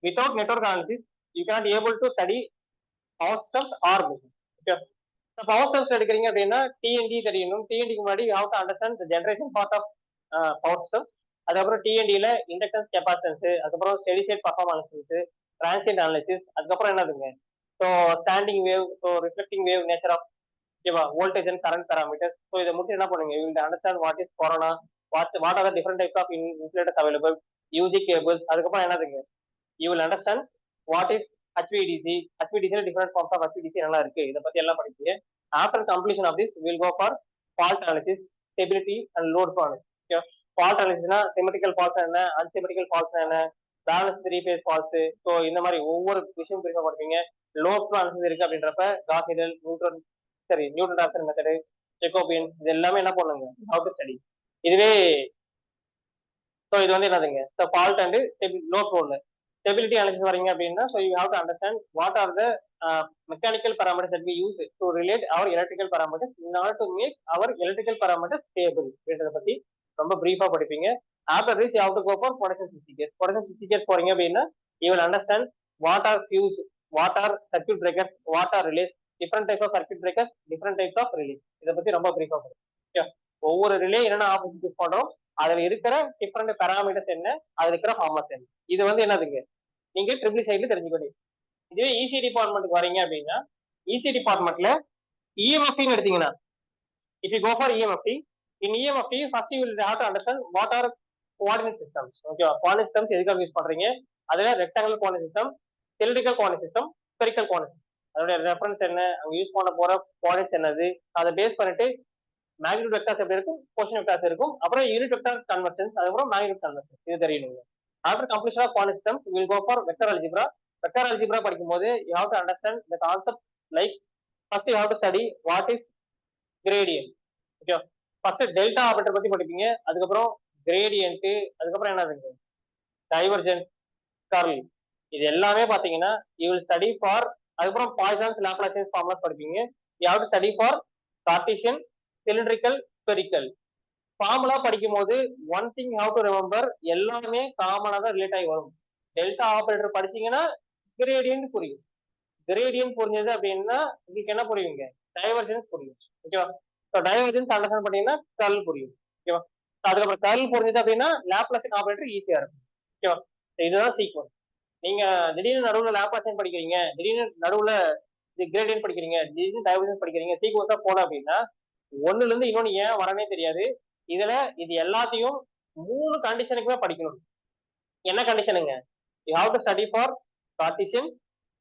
Without network analysis you cannot able to study power systems or machine. Okay, power systems எடுக்கிறீங்க அப்படின்னா டிஎன்டி தெரியணும். டிஎன்டிக்கு முன்னாடி you have to understand the generation part of power system. அதுக்கப்புறம் டிஎன்டில inductance, capacitance, அதுக்கப்புறம் steady state performance analysis, transient analysis, அதுக்கப்புறம் என்னதுங்க so standing wave, so reflecting wave, nature of ஓகேவா voltage and current parameters. So இதை முடிச்சு என்ன பண்ணுங்க you will understand what is corona, what are the different types of insulators available, UG cables. அதுக்கப்புறம் என்னதுங்க you will understand what is HVDC, ஹெச்விடிசியில் different forms of HVDC நல்லா இருக்கு. இதை பத்தி எல்லாம் படிப்பீங்க. After completion of this will go for fault analysis, stability and load flow. Okay, fault அனாலிசிஸ்னா சிமெட்ரிக்கல் ஃபால்ட்ஸ் என்ன, அன்சிமெட்ரிக்கல் ஃபால்ட்ஸ் என்ன, balance three phase faults. So இந்த மாதிரி ஒவ்வொரு விஷயம் பிரிக்க படிப்பீங்க. லோட் ஃப்ளோ அனாலிசிஸ் இருக்கு அப்படின்றப்ப காஸ் சீடல், நியூட்ரன், சரி நியூட்டன் டாக்டர் மெத்தடு, ஜெகோபியன், இது எல்லாமே என்ன பண்ணுங்க ஹவ் டு ஸ்டடி. இதுவே ஸோ இது வந்து என்னதுங்க ஸோ ஃபால்ட் அண்ட் லோ ஃப்ளோல ஸ்டெபிலிட்டி அனாலிசிஸ் வரீங்க அப்படின்னா so you have to understand what are the mechanical parameters that we use to relate our electrical parameters in order to make our electrical parameters stable அப்படின்றத பத்தி ரொம்ப பிரீஃபா படிப்பீங்க. After this you have to go for potential ஸ்விட்சஸ். Potential ஸ்விட்சஸ் போறீங்க அப்படின்னா you will understand what are fuse, what are circuit breakers, what are relays, different types of circuit breakers, different types of relay. இதை பத்தி ரொம்ப பிரீஃபா படிப்பீங்க. ஒவ்வொரு ரிலே என்னென்ன ஆப்போசிட் யூஸ் பண்றோம், அதுல இருக்கிற டிஃபரெண்ட் பேராமீட்டர்ஸ் என்ன, அதுல இருக்கிற ஃபார்மர்ஸ் என்ன, இது வந்து என்னதுங்க நீங்க ட்ரிபிள் சைட்ல தெரிஞ்சுக்கணும். இதுவே இசி டிபார்ட்மெண்ட்டுக்கு வரீங்க அப்படின்னா இசி டிபார்ட்மெண்ட்ல இஎம்எஃப்டின்னு எடுத்தீங்கன்னா if you go for EMFT, in EMFT first you will have to understand what are coordinate systems. ஓகேவா? கோஆர்டினேட் சிஸ்டம்ஸ் எதுக்காக யூஸ் பண்றீங்க, அதுல rectangular coordinate system, cylindrical coordinate system, spherical coordinate system, அதோட ரெஃபரன்ஸ் என்ன, அங்க யூஸ் பண்ண போற coordinates என்னது, அதை பேஸ் பண்ணிட்டு மேக்னிட்யூட் வெக்டார்ஸ் எப்படி இருக்கும், பொசிஷன் வெக்டார்ஸ் இருக்கும், அப்புறம் யூனிட் வெக்டார் கன்வர்ஷன்ஸ், அதுக்கப்புறம் மேக்னிட்யூட் கன்வர்ஷன்ஸ், இது தெரியணுங்க. After completion of coordinate system will go for vector algebra. Vector algebra படிக்கும்போது you have to understand the concept like first you have to study what is gradient. Okay, first delta operator பத்தி படிப்பீங்க, அதுக்கப்புறம் gradient, அதுக்கப்புறம் என்னதுங்க divergent, curl, இது எல்லாமே பாத்தீங்கன்னா you will study for. அதுக்கப்புறம் பாய்சான்ஸ் லாப்லாசியன் ஃபார்முலாஸ் படிப்பீங்க. You have to study for Cartesian, cylindrical, spherical. Formula படிக்கும் போது one thing how to remember, எல்லாமே காமனா தான் ரிலேட் ஆகி வரும். டெல்டா ஆபரேட்டர் படிச்சீங்கன்னா கிரேடியன்ட் புரியும். கிரேடியன்ட் புரிஞ்சது அப்படின்னா உங்களுக்கு என்ன புரியுங்க, டைவர்ஜென்ஸ் புரியும். ஓகேவா? ஸோ டைவர்ஜென்ஸ் அண்டர்ஸ்டாண்ட் பண்ணீங்கன்னா கர்ல் புரியும். ஓகேவா? அதுக்கப்புறம் கர்ல் புரிஞ்சது அப்படின்னா லாப்லாசியன் ஆபரேட்டர் ஈஸியா இருக்கும். ஓகேவா? இதுதான் சீக்வன்ஸ். நீங்க திடீர்னு நடுவுல லாப்லாசியன் படிக்கிறீங்க, திடீர்னு நடுவுல கிரேடியன்ட் படிக்கிறீங்க, திடீர்னு டைவர்ஜென்ஸ் படிக்கிறீங்க, சீக்வன்ஸா போன அப்படின்னா ஒண்ணுல இருந்து இன்னொன்னு ஏன் வரனே தெரியாது. இதுல இது எல்லாத்தையும் 3 கண்டிஷனுக்குமே படிக்கணும். என்ன கண்டிஷனுங்க, you have to study for Cartesian,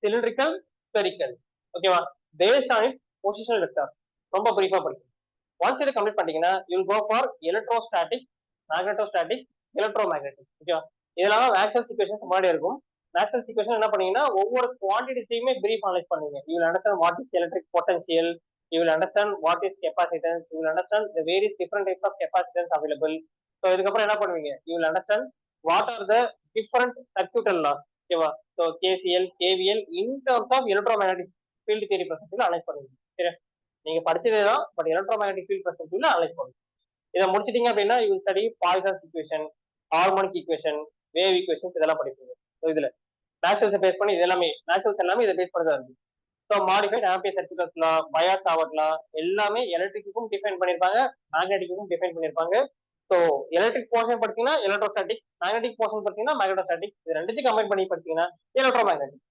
cylindrical, spherical. ஓகேவா? Based on it positional vector ரொம்ப பிரீஃபா படிக்கணும். ஒன்ஸ் இதை கம்ப்ளீட் பண்ணீங்கன்னா you will go for electrostatic, magnetostatic, electromagnetic. ஓகேவா? இதெல்லாம் மேக்ஸ்வெல் ஈக்குவேஷன்ஸ் முன்னாடி இருக்கும். மேக்ஸ்வெல் ஈக்குவேஷன் என்ன பண்ணீங்கன்னா ஒவ்வொரு குவான்டிட்டிஸையுமே பிரீஃப் அனலைஸ் பண்ணுவீங்க. You will understand what is electric potential, you will understand what is capacitance, you will understand the various different types of capacitance available, so இதுக்கப்புறம் என்ன பண்ணுவீங்க, you will understand what are the different circuital laws. ஓகேவா? So KCL KVL in terms of electro magnetic field theory பெர்ஸ்பெக்டிவ்ல analyse பண்ணுவீங்க. சரி, நீங்க படிச்சதே தான், பட் எலக்ட்ரோ மேக்னடிக் ஃபீல்ட் பெர்ஸ்பெக்டிவ்ல அனலைஸ் பண்ணுவீங்க. இதை முடிச்சிட்டீங்க அப்படின்னா you study Poisson's equation, harmonic equation, wave equations இதெல்லாம் படிப்பீங்க. ஸோ இதுல நேச்சுரல்ஸை பேஸ் பண்ணி இது எல்லாமே நேச்சுரல்ஸ் எல்லாமே இதை பேஸ் பண்ணி தான் இருக்கு. ஸோ மாடிஃபைட் ஆம்பியர் சர்க்யூட்டர்ஸ் லா, பயாஸ் சாவர்ட் லா எல்லாமே எலக்ட்ரிக்கும் டிஃபைன் பண்ணியிருப்பாங்க, மேக்னெட்டிக்கும் டிஃபைன் பண்ணியிருப்பாங்க. ஸோ எலக்ட்ரிக் போர்ஷன் படிச்சீங்கன்னா எலக்ட்ரோஸ்டாட்டிக், மேக்னெட்டிக் போர்ஷன் படிச்சீங்கன்னா மேக்னடோஸ்டாட்டிக், இது ரெண்டுத்தையும் கம்பைன் பண்ணி படிச்சீங்கன்னா எலக்ட்ரோ மேக்னெட்டிக்.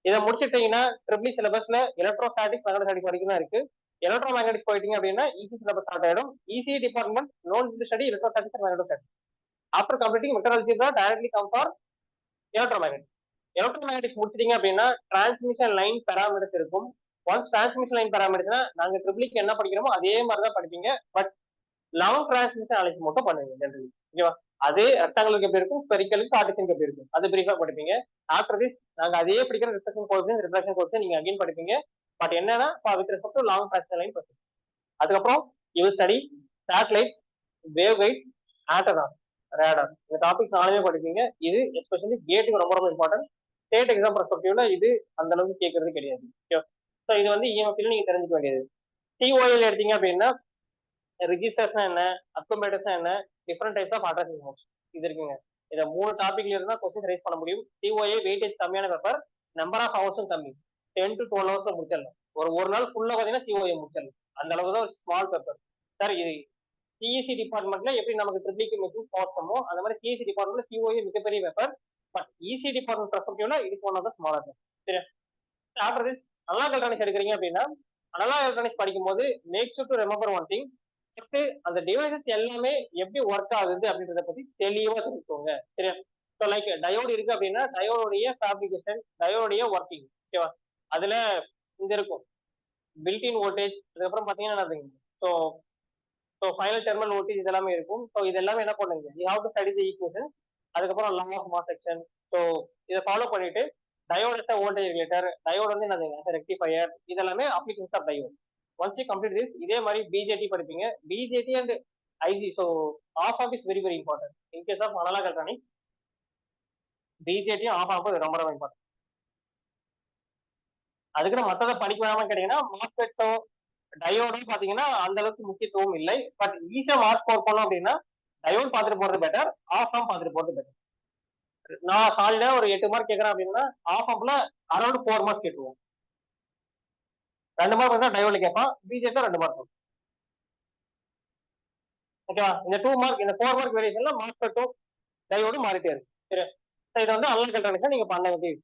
இதை முடிச்சிட்டீங்கன்னா ட்ரிபிள் சிலபஸ்ல எலக்ட்ரோஸ்டாட்டிக் மேக்னடோஸ்டாட்டிக் வரைக்கும் தான் இருக்கு. எலக்ட்ரோ மேக்னெட்டிக் போயிட்டீங்க அப்படின்னா ஈஸி சிலபஸ் ஸ்டார்ட் ஆயிடும். EC department known study electrostatic and magnetostatic. After completing metal algebra directly come for electro magnetic. Electro magnetic முடிச்சிட்டீங்க அப்படின்னா டிரான்ஸ்மிஷன் லைன் பேராமீட்டர்ஸ் இருக்கும். ஒன்ஸ் டிரான்ஸ்மிஷன் லைன் பேராமீட்டர்ஸ்னா நாங்க ட்ரிபிளிக்கு என்ன படிக்கிறோமோ அதே மாதிரி தான் படிப்பீங்க. பட் லாங் டிரான்ஸ்மிஷன் அனலைசிஸ் மட்டும் பண்ணுவீங்க ஜெனரலி. ஓகேவா? அதே ரெக்டாங்குலருக்கு எப்படி இருக்கும், ஸ்பெரிக்கலுக்கு கார்ட்டீசியனுக்கு எப்படி இருக்கும், அது பிரீஃபா படிப்பீங்க. ஆஃப்டர் திஸ் நாங்க அதே படிக்கிற ரிஃப்ளெக்ஷன் கோர்ஸ் ரிஃப்ளெக்ஷன் கோர்ஸ் நீங்க அகைன் படிப்பீங்க. பட் என்னன்னா with respect to long transmission line படிப்பீங்க. அதுக்கப்புறம் you study satellite, wave guide, antenna, radar. இந்த டாபிக்ஸ் நாலுமே படிப்பீங்க. இது எஸ்பெஷலி கேட்டுக்கு ரொம்ப ரொம்ப இம்பார்ட்டன்ட். ஸ்டேட் எக்ஸாம் பெர்ஸ்பெக்டிவ்ல இது அந்த அளவுக்கு கேட்கறது கிடையாது. ஸோ இது வந்து இஎம்எஃப்ல நீங்க தெரிஞ்சுக்க வேண்டியது. சிஓஎல் எடுத்தீங்க அப்படின்னா ரிஜிஸ்டர்ஸ்னா என்ன, அக்குமேட்டர்ஸ்னா என்ன, different types of addressing modes இது இருக்குங்க. இதை 3 டாபிக்ல இருந்தா கொஸ்டின் ரைஸ் பண்ண முடியும். சிஓஏ வெயிட்டேஜ் கம்மியான பேப்பர், நம்பர் ஆஃப் ஹவர்ஸும் கம்மி, 10 to 12 ஹவர்ஸ்ல முடிச்சிடலாம். ஒரு நாள் ஃபுல்லா பாத்தீங்கன்னா சிஓஏ முடிச்சிடலாம். அந்த அளவுக்கு தான் ஸ்மால் பேப்பர். சார் இது சிஇசி டிபார்ட்மெண்ட்ல எப்படி நமக்கு ட்ரிபிளிக்கு மெஷின் போஸ்டமோ அந்த மாதிரி சிஇசி டிபார்ட்மெண்ட்ல சிஓஏ மிகப்பெரிய பேப்பர். பட் இசி டிபார்ட்மெண்ட் பெர்ஸ்பெக்டிவ்ல இது ஒன் தான் ஸ்மாலர் பேப்பர். சரி, ஆஃப்டர் திஸ் அனலாக் எலக்ட்ரானிக்ஸ் எடுக்கிறீங்க அப்படின்னா அனலாக் எலக்ட்ரானிக்ஸ் படிக்கும்போது make sure to remember one thing. அந்த டிவைசஸ் எல்லாமே எப்படி ஒர்க் ஆகுது அப்படின்றத பத்தி தெளிவா தெரிஞ்சுக்கோங்க. சரியா? ஸோ லைக் டயோடு இருக்கு அப்படின்னா டயோடைய ஃபேப்ரிகேஷன், டயோடைய ஒர்க்கிங். ஓகேவா? அதுல இந்த இருக்கும் பில்டின் வோல்டேஜ், அதுக்கப்புறம் பாத்தீங்கன்னா so so final terminal voltage இதெல்லாமே இருக்கும். ஸோ இது எல்லாமே என்ன பண்ணுங்க, you have to study the equation. அதுக்கப்புறம் law of mass section. So இதை ஃபாலோ பண்ணிட்டு டயோட் வோல்டேஜ் ரெகுலேட்டர், டயோட் வந்து என்னதுங்க ரெக்டிஃபையர், இதெல்லாமே applications of diode. Once you complete this இதே மாதிரி பிஜேடி படிப்பீங்க. BJT and IG. So off off is very very important in case of analog electronics. பிஜேடியும் off off ரொம்ப ரொம்ப இம்பார்ட்டன்ட். அதுக்கு மற்றதை படிக்க வேணாமனு கேட்டீங்கன்னா மாஸ்பெட்ஸோ டயோடும் பாத்தீங்கன்னா அந்த அளவுக்கு முக்கியத்துவம் இல்லை. பட் ஈஸியா மார்க் ஸ்கோர் பண்ணோம் அப்படின்னா டயோட் பார்த்துட்டு போறது பெட்டர், ஆஃப் ஆஃப் பார்த்துட்டு போறது பெட்டர். நான் சாலிடா ஒரு 8 மார்க் கேட்கறேன் அப்படின்னா ஆஃப் ஆஃப்ல அரௌண்ட் 4 மார்க் கேட்டுருவோம். 2 மார்க் வந்து டயோட்ல கேட்பான், பிஜேபி 2 மார்க். ஓகேவா? இந்த 2 மார்க் இந்த 4 மார்க் வேரியேஷன்ல மாஸ்பெட்டும் டயோடும் மாறிட்டே இருக்கு. சரி, இதை வந்து அனலாக் எலக்ட்ரானிக்ஸ் நீங்க பண்ண வேண்டியது.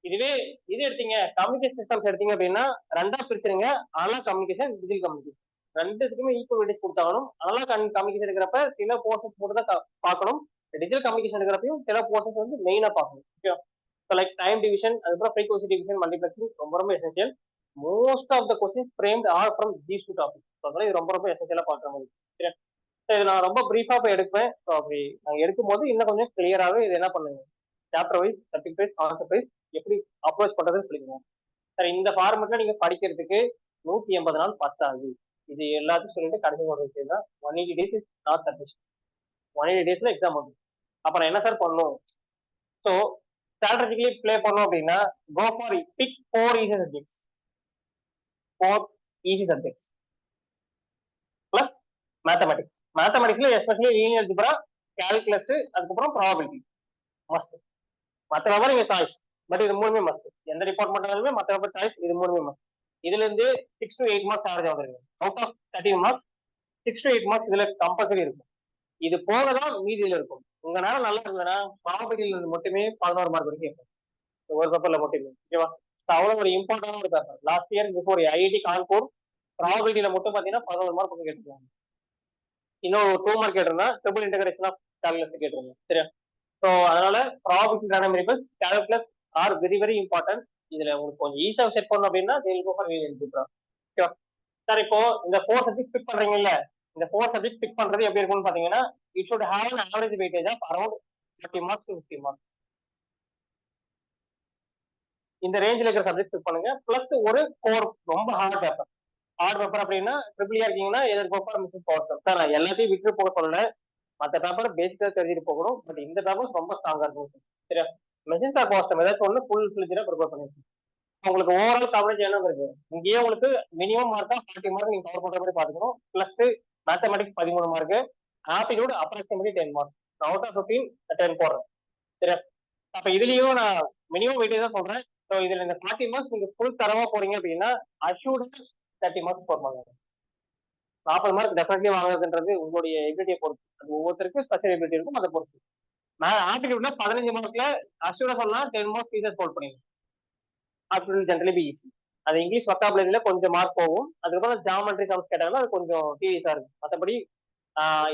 இதுவே இது எடுத்தீங்க கம்யூனிகேஷன் சிஸ்டம்ஸ் எடுத்தீங்க அப்படின்னா ரெண்டா பிரிச்சிருங்க. அனலாக் கம்யூனிகேஷன், டிஜிட்டல் கம்யூனிகேஷன் ரெண்டுத்துக்குமே ஈக்குவல் வெயிட்டேஜ் கொடுத்தாகணும். அனலாக் கம்யூனிகேஷன் இருக்கிறப்ப சில போர்ஷன்ஸ் மட்டும் தான் பார்க்கணும். டிஜிட்டல் கம்யூனிகேஷன் இருக்கிறப்பையும் சில போர்ஷன்ஸ் வந்து மெயினா பார்க்கணும். Okay, so like time division, அதுக்கப்புறம் ஃப்ரீக்வன்சி டிவிஷன், மல்டிபிளெக்சிங் ரொம்ப ரொம்ப essential. Most of the questions framed are from these 2 topics. அதனால இது ரொம்ப ரொம்ப எசென்சியலா பார்க்குற மாதிரி. சரி, இது நான் ரொம்ப பிரீஃபா போய் எடுப்பேன். ஸோ அப்படி நான் எடுக்கும் போது இன்னும் கொஞ்சம் கிளியராகவே இது என்ன பண்ணுங்க, chapter wise, subject wise, concept wise எப்படி அப்ரோச் பண்றதுன்னு சொல்லிக்கணும். சார் இந்த ஃபார்மெட்ல நீங்க படிக்கிறதுக்கு 180 நாள் பத்தாது. இது எல்லாத்தையும் சொல்லிட்டு கடைசி ஒரு விஷயம் தான் 180 days இஸ் நாட் சஃபிஷியன்ட். 180 daysல எக்ஸாம் வந்து அப்புறம் என்ன சார் பண்ணணும்? ஸோ ஸ்ட்ராட்டஜிக்கலி பிளே பண்ணோம் அப்படின்னா go for pick 4 easy subjects. 4 easy subjects plus mathematics. மேத்தமெட்டிக்ஸ்ல எஸ்பெஷலி லீனியர் அல்ஜிப்ரா, கால்குலஸ், அதுக்கப்புறம் ப்ராபபிலிட்டி மஸ்ட். மற்ற பேப்பர் நீங்க சாய்ஸ், பட் இது மூணுமே மஸ்ட். எந்த டிபார்ட்மெண்ட் இருந்தாலுமே மற்ற பேப்பர் சாய்ஸ், இது மூணுமே மஸ்ட். இதுல இருந்து 6 to 8 மார்க்ஸ் ஆவரேஜ் வந்துருங்க. Out of 13 marks 6 to 8 marks இதுல கம்பல்சரி இருக்கும். இது போகதான் மீதியில இருக்கும். உங்களால நல்லா இருந்ததுன்னா ப்ராபபிலிட்டியில இருந்து மட்டுமே 11 மார்க் வரைக்கும் இருக்கும் ஒரு பேப்பர்ல மட்டுமே. ஓகேவா? அவ்வளவு ஒரு இம்பார்ட்டன்டான ஒரு paper. Last year before IIT Kanpur ப்ராபபிலிட்டியில மட்டும் பாத்தீங்கன்னா 11 மார்க் வந்து கேட்டிருக்காங்க. இன்னும் 2 மார்க் கேட்டிருந்தா ட்ரிபிள் இன்டகிரேஷன் ஆஃப் கால்குலஸ் கேட்டிருந்தேன். சரியா? ஸோ அதனால probability dynamics, calculus are very very important. இதுல உங்களுக்கு கொஞ்சம் ஈஸியா செட் பண்ணணும் அப்படின்னா சார் இப்போ இந்த 4 சப்ஜெக்ட் பிக் பண்றீங்கல்ல, இந்த 4 சப்ஜெக்ட் பிக் பண்றது எப்படி இருக்கும்னு பாத்தீங்கன்னா it should have an average weightage of around 30 marks to 50 marks. இந்த ரேஞ்சில் இருக்கிற சப்ஜெக்ட் பிக் பண்ணுங்க. பிளஸ் ஒரு கோர் ரொம்ப ஹார்ட் பேப்பர். ஹார்ட் பேப்பர் அப்படின்னா ட்ரிபிள் இருக்கீங்கன்னா எதிர்பார்ப்பா மிஸ் பவர் சார் நான் எல்லாத்தையும் விட்டு போக சொல்லல. மற்ற பேப்பர் பேசிக்கா தெரிஞ்சுட்டு போகணும். பட் இந்த பேப்பர்ஸ் ரொம்ப ஸ்ட்ராங்கா இருக்கும். சரியா? மெஜந்தா காஸ்டம் ஏதாச்சும் ஒண்ணு ஃபுல் ஃபிளெட்ஜ்டா ப்ரிப்பேர் பண்ணிருக்கேன். உங்களுக்கு ஓவரால் கவரேஜ் என்ன இருக்கு? இங்கேயே உங்களுக்கு மினிமம் மார்க்கா 40 மார்க் நீங்க கவர் பண்ற மாதிரி பாத்துக்கணும். Plus mathematics 13 mark, aptitude approximately 10 mark. Out of 15 10 போடுறேன். சரியா? அப்ப இதுலயும் நான் மினிமம் வெயிட்டேஜ் தான் சொல்றேன். ஸோ இதுல இந்த 40 மார்க்ஸ் நீங்க ஃபுல் தரவா போறீங்க அப்படின்னா அஷ்யூர்டு 30 மார்க்ஸ் போடுவாங்க. 40 மார்க் டெஃபினெட்லி வாங்குறதுன்றது உங்களுடைய எபிலிட்டியை பொறுத்து. அது ஒவ்வொருத்தருக்கும் ஸ்பெஷல் எபிலிட்டி இருக்கும், அதை பொறுத்து. நான் ஆப்டிடியூட்ல 15 மார்க்ல அஷ்யூரா சொல்லலாம் 10 மார்க் ஈஸியா ஸ்கோர் பண்ணிடுவேன். Aptitude generally be easy. அது இங்கிலீஷ் வொக்காபுலரியில கொஞ்சம் மார்க் போகும். அதுக்கப்புறம் ஜாமெட்ரி சம்ஸ் கேட்டாங்கன்னா அது கொஞ்சம் டிவிஸா இருக்கும். மற்றபடி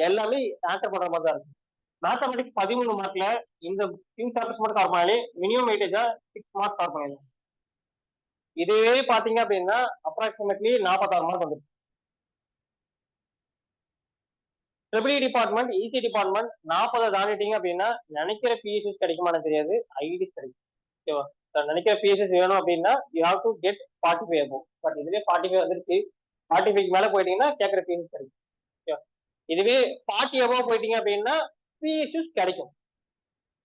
எல்லாமே ஆன்சர் பண்ற மாதிரி தான் இருக்கும். மேத்தமெட்டிக்ஸ் 13 மார்க்ல இந்த ஃபியூ சாப்டர்ஸ் மட்டும் கவர் பண்ணாலே மினிமம் வெயிட்டேஜா 6 மார்க்ஸ் கவர் பண்ணிடலாம். இதுவே பாத்தீங்க அப்படின்னா அப்ராக்சிமேட்லி 46 மார்க் வந்துடும். ட்ரிபிள் டிபார்ட்மெண்ட், இசி டிபார்ட்மெண்ட் 40 தாண்டிட்டீங்க அப்படின்னா நினைக்கிற பிஎஸ்எஸ் கிடைக்குமான்னு தெரியாது, ஐடிஸ் கிடைக்கும். ஓகேவா? நினைக்கிற பிஎஸ்எஸ் வேணும் அப்படின்னா you have to get 45 above. But இதுவே 45 வந்துருச்சு, 45 மேல போயிட்டீங்கன்னா கேட்கிற பிஎஸ்எஸ் கிடைக்கும். ஓகேவா? இதுவே 40 அபோவ் போயிட்டீங்க அப்படின்னா பிஎஸ்எஸ் கிடைக்கும்,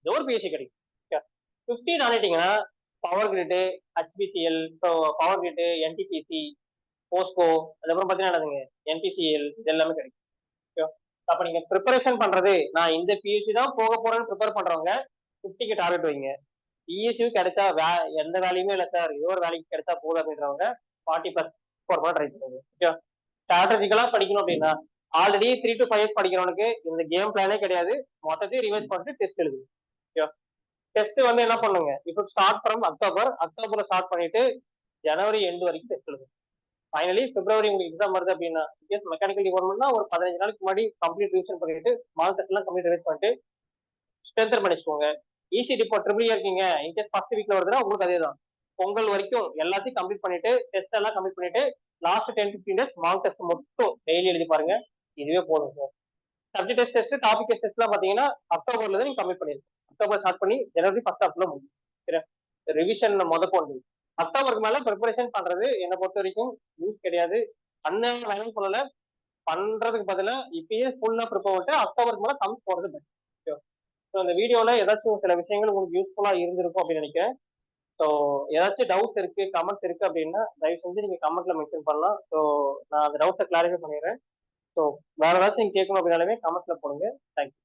ஏதோ ஒரு பிஎஸ்சி கிடைக்கும். 50 தாண்டிட்டீங்கன்னா power grid, HPCL, so power grid, NTPC, POSCO, அதுக்கப்புறம் பார்த்தீங்கன்னா என்பிசிஎல், இது எல்லாமே கிடைக்கும். ஓகேவா? அப்ப நீங்க ப்ரிப்பரேஷன் பண்றது, நான் இந்த பிஎஸ்சி தான் போக போறேன்னு ப்ரிப்பேர் பண்றவங்க 50க்கு டார்கெட் வைங்க. பிஎஸ்சியும் கிடைச்சா எந்த வேலையுமே இல்லை சார், ஏதோ ஒரு வேலைக்கு கிடைச்சா போதும் அப்படின்றவங்க 40+ ஸ்கோர் பண்ண ட்ரை பண்ணுங்க. ஓகே, ஸ்ட்ராட்டஜிக்கலா படிக்கணும் அப்படின்னா ஆல்ரெடி 3 to 5 இயர்ஸ் படிக்கிறவனுக்கு இந்த கேம் பிளானே கிடையாது. மொத்தத்தையும் ரிவைஸ் பண்ணிட்டு டெஸ்ட் எழுது. ஓகே, டெஸ்ட் வந்து என்ன பண்ணுங்க, இப்போ ஸ்டார்ட் ஃப்ரம் அக்டோபர்ல ஸ்டார்ட் பண்ணிட்டு ஜனவரி எண்டு வரைக்கும் டெஸ்ட் எழுது. ஃபைனலி பிப்ரவரி உங்களுக்கு எக்ஸாம் வருது அப்படின்னா மெக்கானிக்கல் டிபார்ட்மெண்ட்னா ஒரு 15 நாளைக்கு முன்னாடி கம்ப்ளீட் ரிவிஷன் பண்ணிட்டு மார்க் டெஸ்ட் எல்லாம் கம்ப்ளீட் ரிவைஸ் பண்ணிட்டு ஸ்ட்ரென்தன் பண்ணிச்சுக்கோங்க. ஈஸி டிபார்ட் ட்ரிபிள் இருக்கீங்க, இன்கேஸ் ஃபர்ஸ்ட் வீக்ல வருதுன்னா உங்களுக்கு அதே தான். பொங்கல் வரைக்கும் எல்லாத்தையும் கம்ப்ளீட் பண்ணிட்டு டெஸ்ட் எல்லாம் கம்ப்ளீட் பண்ணிட்டு லாஸ்ட் 10-15 டேஸ் மார்க் டெஸ்ட் மட்டும் டெய்லி எழுதி பாருங்க. இதுவே போதும் sir. Subject test, topic test எல்லாம் பாத்தீங்கன்னா அக்டோபர்ல இருந்து நீங்க கம்ப்ளீட் பண்ணிருக்கோம். அக்டோபர் ஸ்டார்ட் பண்ணி ஜனவரி ஃபர்ஸ்ட் ஹாஃப்ல முடியும். சரி, ரிவிஷன் முதற்கொண்டு அக்டோபருக்கு மேல ப்ரிப்பரேஷன் பண்றது என்னை பொறுத்த வரைக்கும் யூஸ் கிடையாது. அந்த வேணும்னு சொல்லல, பண்றதுக்கு பதிலா இப்பயே ஃபுல்லா ப்ரிப்பேர் பண்ணிட்டு அக்டோபருக்கு மேல கம்மி போறது பெஸ்ட். ஸோ இந்த வீடியோல ஏதாச்சும் சில விஷயங்கள் உங்களுக்கு யூஸ்ஃபுல்லா இருந்திருக்கும் அப்படின்னு நினைக்கிறேன். ஸோ ஏதாச்சும் டவுட்ஸ் இருக்கு, கமெண்ட்ஸ் இருக்கு அப்படின்னா தயவு செஞ்சு நீங்க கமெண்ட்ல மென்ஷன் பண்ணலாம். ஸோ நான் அந்த டவுட்ஸை கிளாரிஃபை பண்ணிடுறேன். ஸோ வேற ஏதாச்சும் நீங்க கேட்கணும் அப்படின்னாலுமே கமெண்ட்ஸ்ல போடுங்க. தேங்க்யூ.